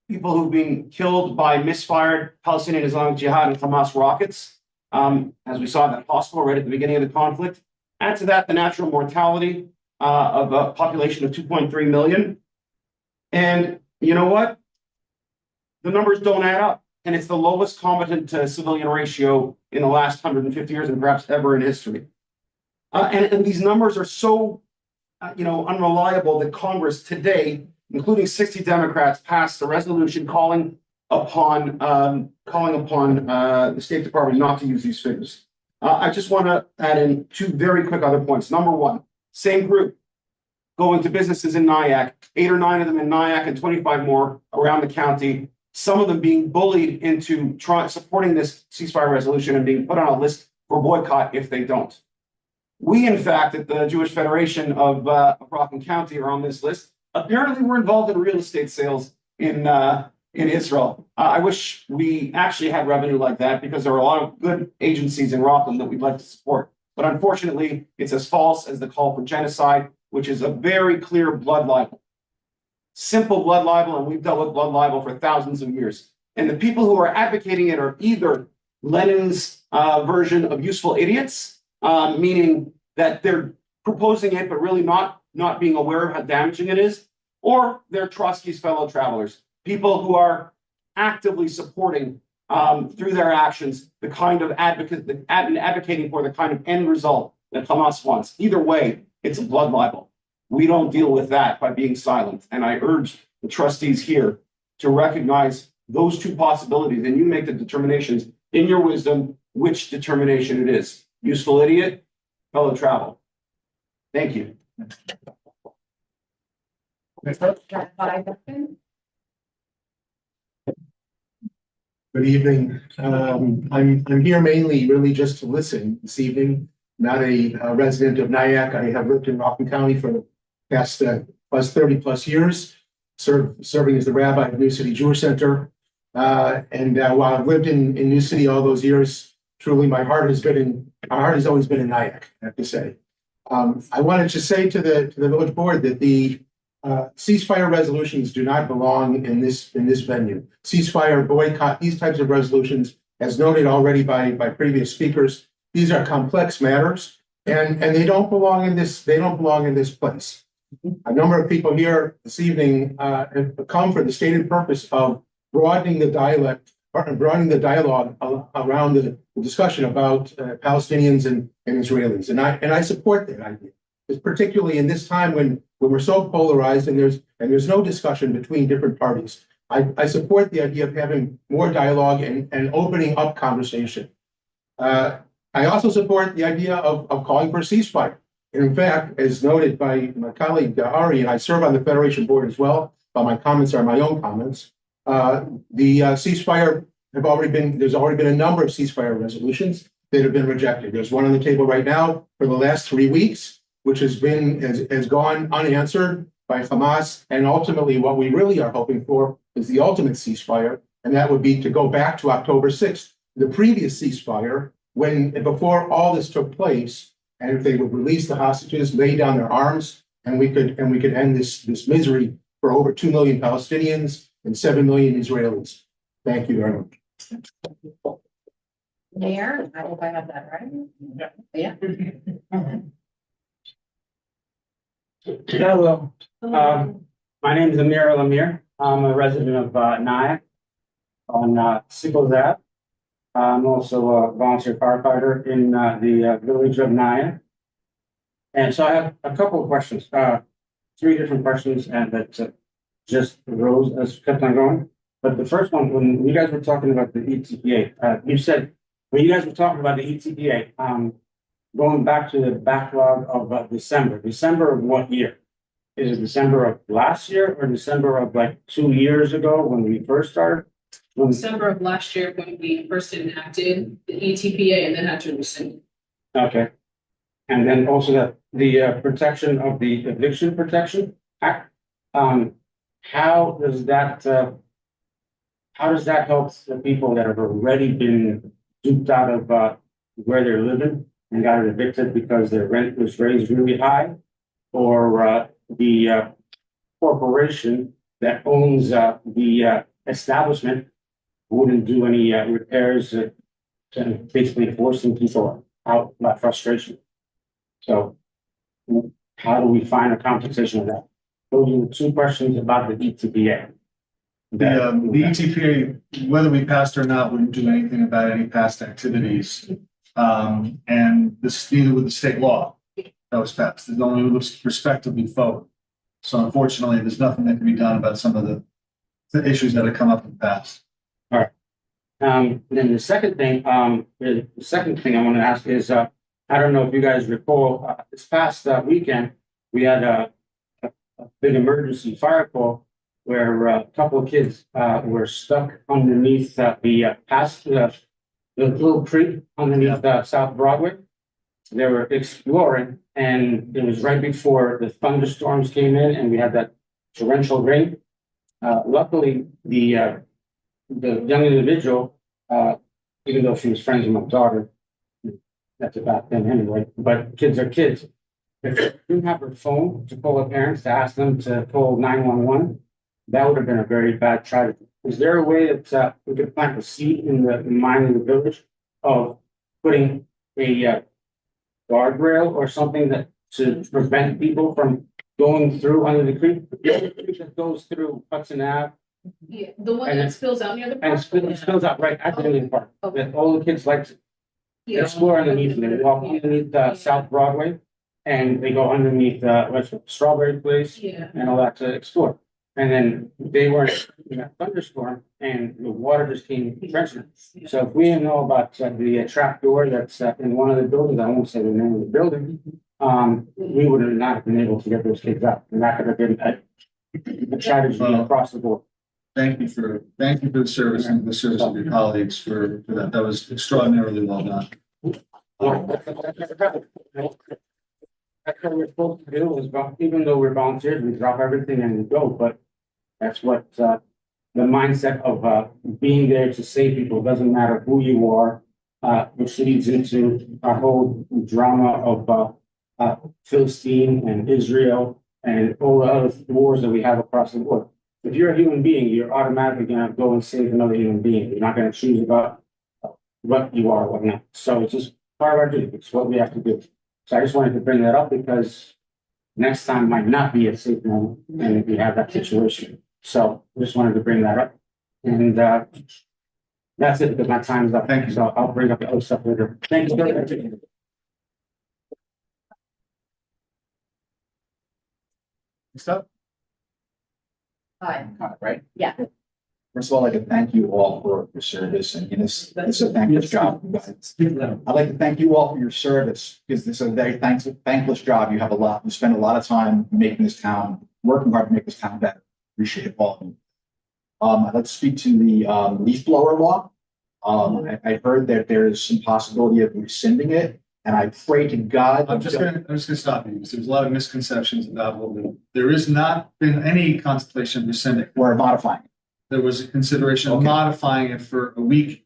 Speaker 14: people who've been killed by misfired Palestinian Islamic Jihad and Hamas rockets, as we saw at that hospital right at the beginning of the conflict. Add to that the natural mortality of a population of 2.3 million. And you know what? The numbers don't add up. And it's the lowest combatant to civilian ratio in the last 150 years and perhaps ever in history. And these numbers are so, unreliable that Congress today, including 60 Democrats, passed a resolution calling upon the State Department not to use these figures. I just want to add in 2 very quick other points. Number 1, same group going to businesses in Nyack, 8 or 9 of them in Nyack and 25 more around the county. Some of them being bullied into supporting this ceasefire resolution and being put on a list for boycott if they don't. We, in fact, at the Jewish Federation of Rockland County are on this list. Apparently, we're involved in real estate sales in Israel. I wish we actually had revenue like that because there are a lot of good agencies in Rockland that we'd like to support. But unfortunately, it's as false as the call for genocide, which is a very clear blood libel. Simple blood libel, and we've dealt with blood libel for thousands of years. And the people who are advocating it are either Lenin's version of useful idiots, meaning that they're proposing it, but really not not being aware of how damaging it is, or they're Trotsky's fellow travelers, people who are actively supporting through their actions the kind of advocating for the kind of end result that Hamas wants. Either way, it's a blood libel. We don't deal with that by being silent. And I urge the trustees here to recognize those two possibilities, and you make the determinations in your wisdom which determination it is. Useful idiot, fellow travel. Thank you.
Speaker 2: Good evening. I'm here mainly really just to listen this evening, not a resident of Nyack. I have lived in Rockland County for the past 30 plus years, serving as the rabbi of New City Jewish Center. And while I've lived in New City all those years, truly my heart has always been in Nyack, I have to say. I wanted to say to the village board that the ceasefire resolutions do not belong in this venue. Ceasefire, boycott, these types of resolutions, as noted already by previous speakers, these are complex matters, and they don't belong in this. They don't belong in this place. A number of people here this evening have come for the stated purpose of broadening the dialogue around the discussion about Palestinians and Israelis, and I support that idea. It's particularly in this time when we're so polarized and there's no discussion between different parties. I support the idea of having more dialogue and opening up conversation. I also support the idea of calling for a ceasefire. And in fact, as noted by my colleague Ari, and I serve on the Federation board as well, but my comments are my own comments. The ceasefire there's already been a number of ceasefire resolutions that have been rejected. There's one on the table right now for the last 3 weeks, which has gone unanswered by Hamas. And ultimately, what we really are hoping for is the ultimate ceasefire, and that would be to go back to October 6th, the previous ceasefire, before all this took place, and if they would release the hostages, lay down their arms, and we could end this misery for over 2 million Palestinians and 7 million Israelis. Thank you very much.
Speaker 10: Mayor, I hope I have that right. Yeah.
Speaker 15: Hello, my name is Amir Lamir. I'm a resident of Nyack on Sickles Ave. I'm also a volunteer firefighter in the village of Nyack. And so I have a couple of questions, 3 different questions, and that just arose as kept on going. But the first one, when you guys were talking about the ETPA, you said when you guys were talking about the ETPA, going back to the backlog of December of what year? Is it December of last year or December of like 2 years ago when we first started?
Speaker 3: December of last year when we first enacted the ETPA and then had to rescind.
Speaker 15: Okay. And then also the protection of the Eviction Protection Act. How does that help the people that have already been duped out of where they're living and got evicted because their rent was raised really high, or the corporation that owns the establishment wouldn't do any repairs and basically forcing people out by frustration? So how do we find a compensation of that? Those are the 2 questions about the ETPA.
Speaker 1: The ETPA, whether we passed or not, wouldn't do anything about any past activities. And this neither with the state law that was passed. It only looks respectively forward. So unfortunately, there's nothing that can be done about some of the issues that have come up in the past.
Speaker 15: All right. Then the second thing I want to ask is, I don't know if you guys recall, this past weekend, we had a big emergency fire call where a couple of kids were stuck underneath the little creek underneath South Broadway. They were exploring, and it was right before the thunderstorms came in, and we had that torrential rain. Luckily, the young individual, even though she was friends with my daughter, that's about them anyway, but kids are kids. If she didn't have her phone to call her parents to ask them to call 911, that would have been a very bad tragedy. Is there a way that we could plant a seed in the mind of the village of putting a guardrail or something that to prevent people from going through under the creek. The other creek that goes through Hudson Ave
Speaker 3: Yeah, the one
Speaker 15: And
Speaker 3: that
Speaker 15: then-
Speaker 3: spills out near the
Speaker 15: and
Speaker 3: park.
Speaker 15: it spills out right at the Ilion Park.
Speaker 3: Okay.
Speaker 15: That all the kids like to
Speaker 3: Yeah.
Speaker 15: explore underneath, and they walk underneath South Broadway. And they go underneath what's it, Strawberry Place
Speaker 3: Yeah.
Speaker 15: and all that to explore. And then they were in a thunderstorm and the water just came trenching. So if we didn't know about the trap door that's in one of the buildings, I won't say the name of the building. We would have not been able to get those kids out, and that could have been a tragedy across the board.
Speaker 1: Thank you for the service and the service of your colleagues for that. That was extraordinarily well done.
Speaker 15: That's what we're supposed to do is, even though we're volunteers, we drop everything and we go, but that's what, the mindset of, being there to save people, doesn't matter who you are. Which leads into our whole drama of, Philistine and Israel and all the other wars that we have across the world. If you're a human being, you're automatically gonna go and save another human being. You're not gonna choose about what you are or what not. So it's just part of our duty. It's what we have to do. So I just wanted to bring that up because next time might not be a safe moment and if we have that situation. So just wanted to bring that up. And that's it because my time is up.
Speaker 1: Thank you.
Speaker 15: So I'll bring up the other stuff later. Thank you.
Speaker 1: Next up.
Speaker 10: Hi.
Speaker 16: Right?
Speaker 10: Yeah.
Speaker 16: First of all, I'd like to thank you all for your service and this is a thankless job. I'd like to thank you all for your service because this is a very thankless job. You have a lot, you spend a lot of time making this town, working hard to make this town better. Appreciate all of you. I'd like to speak to the leaf blower law. I heard that there is some possibility of rescinding it, and I pray to God.
Speaker 1: I'm just gonna stop you because there's a lot of misconceptions about there has not been any contemplation of rescinding.
Speaker 16: Or modifying.
Speaker 1: There was a consideration of modifying it for a week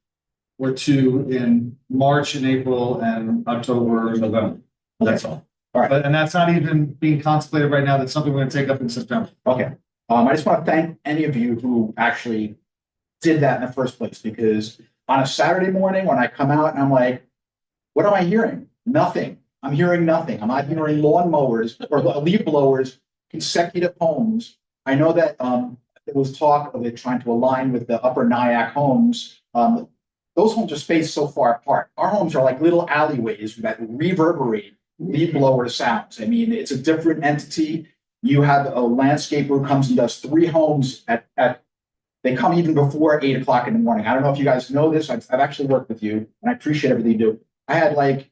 Speaker 1: or two in March and April and October and November. That's all.
Speaker 16: All right.
Speaker 1: And that's not even being contemplated right now. That's something we're gonna take up in September.
Speaker 16: Okay. I just want to thank any of you who actually did that in the first place, because on a Saturday morning when I come out and I'm like, what am I hearing? Nothing. I'm hearing nothing. I'm not hearing lawn mowers or leaf blowers, consecutive homes. I know that there was talk of it trying to align with the Upper Nyack homes. Those homes are spaced so far apart. Our homes are like little alleyways that reverberate leaf blower sounds. I mean, it's a different entity. You have a landscaper who comes and does 3 homes they come even before 8 o'clock in the morning. I don't know if you guys know this. I've actually worked with you and I appreciate everything you do. I had like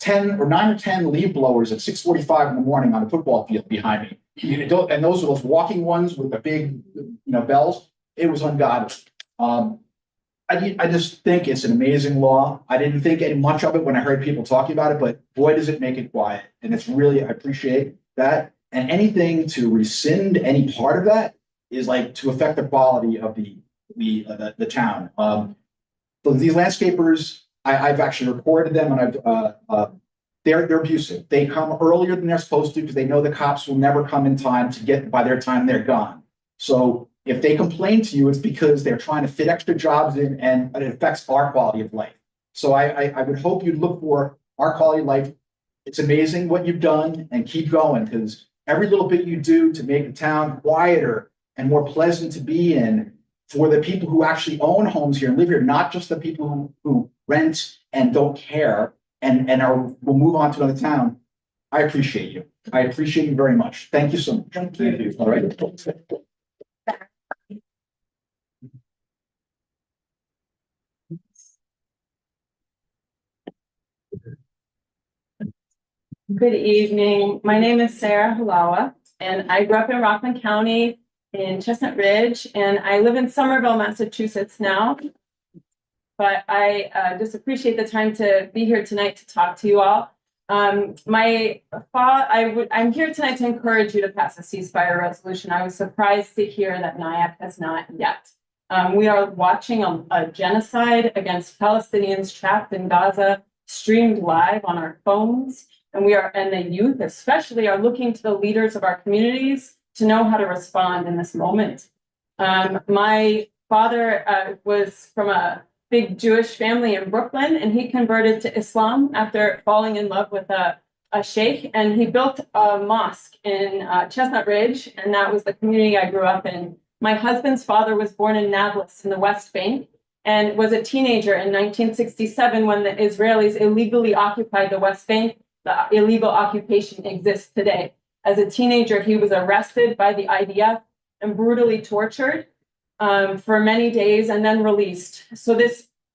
Speaker 16: 9 or 10 leaf blowers at 6:45 in the morning on a football field behind me. And those are those walking ones with the big, bells. It was ungodly. I just think it's an amazing law. I didn't think any much of it when I heard people talking about it, but boy, does it make it quiet. And it's really, I appreciate that. And anything to rescind any part of that is like to affect the quality of the town. So these landscapers, I've actually reported them, and they're abusive. They come earlier than they're supposed to because they know the cops will never come in time to get, by their time they're gone. So if they complain to you, it's because they're trying to fit extra jobs in and it affects our quality of life. So I would hope you'd look for our quality of life. It's amazing what you've done and keep going, because every little bit you do to make the town quieter and more pleasant to be in for the people who actually own homes here and live here, not just the people who rent and don't care and will move on to another town. I appreciate you. I appreciate you very much. Thank you so much. Thank you. All right.
Speaker 17: Good evening. My name is Sarah Halawa, and I grew up in Rockland County in Chestnut Ridge, and I live in Somerville, Massachusetts now. But I just appreciate the time to be here tonight to talk to you all. I'm here tonight to encourage you to pass a ceasefire resolution. I was surprised to hear that Nyack has not yet. We are watching a genocide against Palestinians trapped in Gaza, streamed live on our phones. And the youth especially are looking to the leaders of our communities to know how to respond in this moment. My father was from a big Jewish family in Brooklyn, and he converted to Islam after falling in love with a a sheikh, and he built a mosque in Chestnut Ridge, and that was the community I grew up in. My husband's father was born in Nablus in the West Bank and was a teenager in 1967 when the Israelis illegally occupied the West Bank. The illegal occupation exists today. As a teenager, he was arrested by the IDF and brutally tortured for many days and then released. So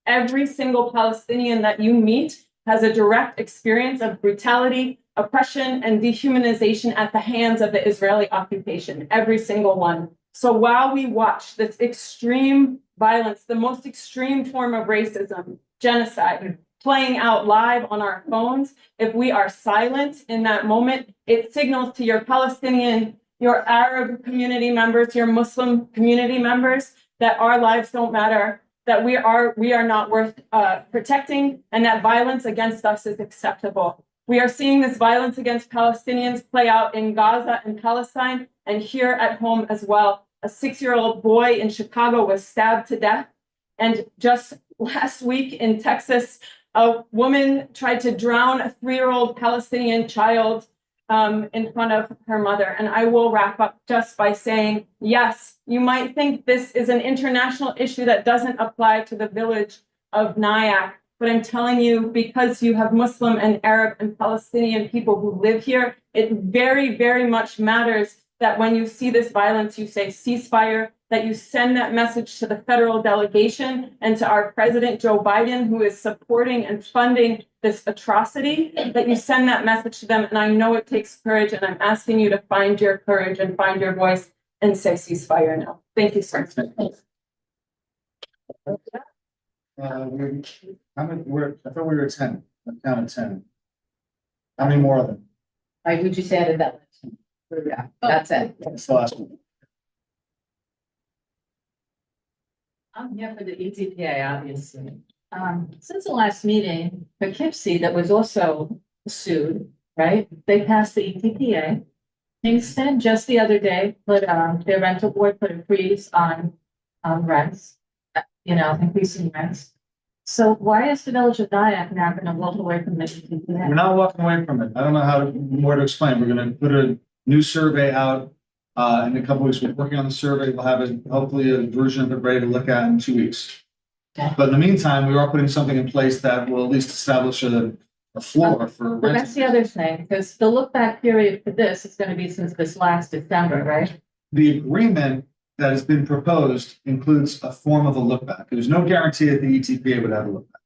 Speaker 17: every single Palestinian that you meet has a direct experience of brutality, oppression, and dehumanization at the hands of the Israeli occupation, every single one. So while we watch this extreme violence, the most extreme form of racism, genocide, playing out live on our phones, if we are silent in that moment, it signals to your Palestinian, your Arab community members, your Muslim community members that our lives don't matter, that we are not worth protecting, and that violence against us is acceptable. We are seeing this violence against Palestinians play out in Gaza and Palestine, and here at home as well. A 6-year-old boy in Chicago was stabbed to death. And just last week in Texas, a woman tried to drown a 3-year-old Palestinian child in front of her mother. And I will wrap up just by saying, yes, you might think this is an international issue that doesn't apply to the village of Nyack, but I'm telling you, because you have Muslim and Arab and Palestinian people who live here, it very, very much matters that when you see this violence, you say ceasefire, that you send that message to the federal delegation and to our president, Joe Biden, who is supporting and funding this atrocity, that you send that message to them. And I know it takes courage, and I'm asking you to find your courage and find your voice and say ceasefire now. Thank you, sir.
Speaker 1: I thought we were 10. I counted 10. How many more of them?
Speaker 10: We just added that. Yeah, that's it.
Speaker 1: That's the last one.
Speaker 8: I'm here for the ETPA, obviously. Since the last meeting, Poughkeepsie, that was also sued, right? They passed the ETPA. Kingston, just the other day, put, their rental board put a freeze on rents, increasing rents. So why is the village of Nyack now going to walk away from the ETPA?
Speaker 1: We're not walking away from it. I don't know more to explain. We're gonna put a new survey out in a couple weeks. We're working on the survey. We'll have hopefully a version of it ready to look at in 2 weeks.
Speaker 8: Okay.
Speaker 1: But in the meantime, we are putting something in place that will at least establish a floor for
Speaker 8: Well,
Speaker 1: rent.
Speaker 8: that's the other thing, because the look back period for this is going to be since this last December, right?
Speaker 1: The agreement that has been proposed includes a form of a look back. There's no guarantee that the ETPA would have a look back.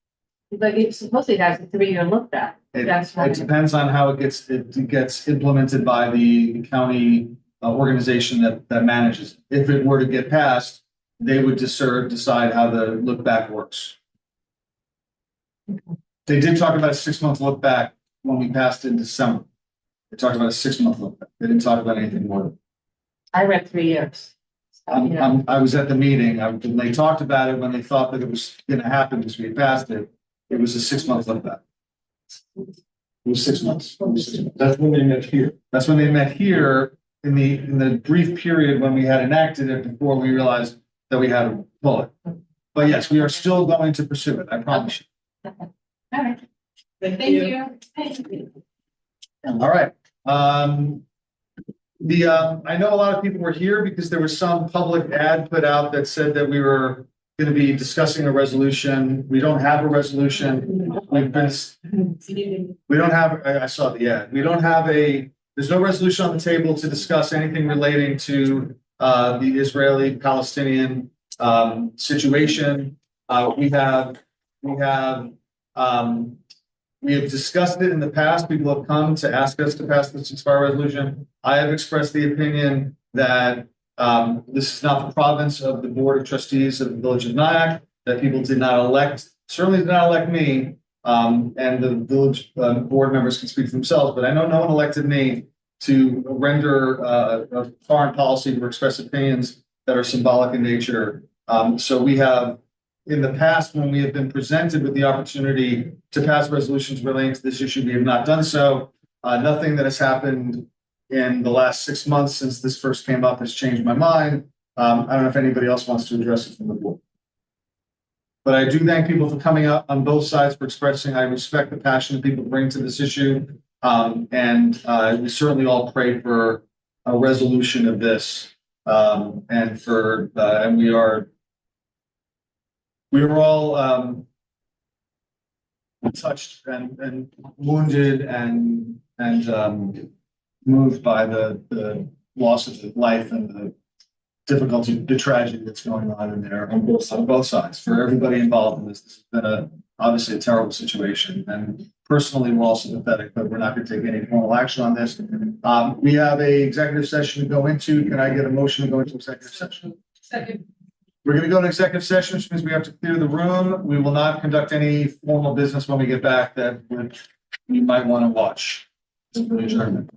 Speaker 8: But it supposedly has a 3-year look back. That's
Speaker 1: It depends on how it gets implemented by the county organization that manages it. If it were to get passed, they would decide how the look back works. They did talk about a 6-month look back when we passed in December. They talked about a 6-month look back. They didn't talk about anything more.
Speaker 8: I read 3 years.
Speaker 1: I was at the meeting. When they talked about it, when they thought that it was gonna happen because we had passed it, it was a 6-month look back. It was 6 months.
Speaker 7: That's when they met here.
Speaker 1: That's when they met here in the brief period when we had enacted it before we realized that we had to pull it. But yes, we are still going to pursue it, I promise you.
Speaker 8: All right.
Speaker 3: Thank you.
Speaker 1: All right. I know a lot of people were here because there was some public ad put out that said that we were going to be discussing a resolution. We don't have a resolution. We don't have, I saw the ad. There's no resolution on the table to discuss anything relating to the Israeli-Palestinian situation. We have discussed it in the past. People have come to ask us to pass this ceasefire resolution. I have expressed the opinion that this is not the province of the Board of Trustees of the Village of Nyack, that people certainly did not elect me, and the village board members can speak for themselves, but I know no one elected me to render a foreign policy or express opinions that are symbolic in nature. So we have, in the past, when we have been presented with the opportunity to pass resolutions relating to this issue, we have not done so. Nothing that has happened in the last 6 months since this first came up has changed my mind. I don't know if anybody else wants to address it from the board. But I do thank people for coming out on both sides for expressing. I respect the passion that people bring to this issue. We certainly all pray for a resolution of this. And we were all, touched and wounded and moved by the loss of life and the difficulty, the tragedy that's going on in there on both sides. For everybody involved in this has been obviously a terrible situation. And personally, we're all sympathetic, but we're not going to take any formal action on this. We have a executive session to go into. Can I get a motion to go into executive session?
Speaker 3: Second.
Speaker 1: We're going to go to executive session, which means we have to clear the room. We will not conduct any formal business when we get back that we might want to watch. Adjournment.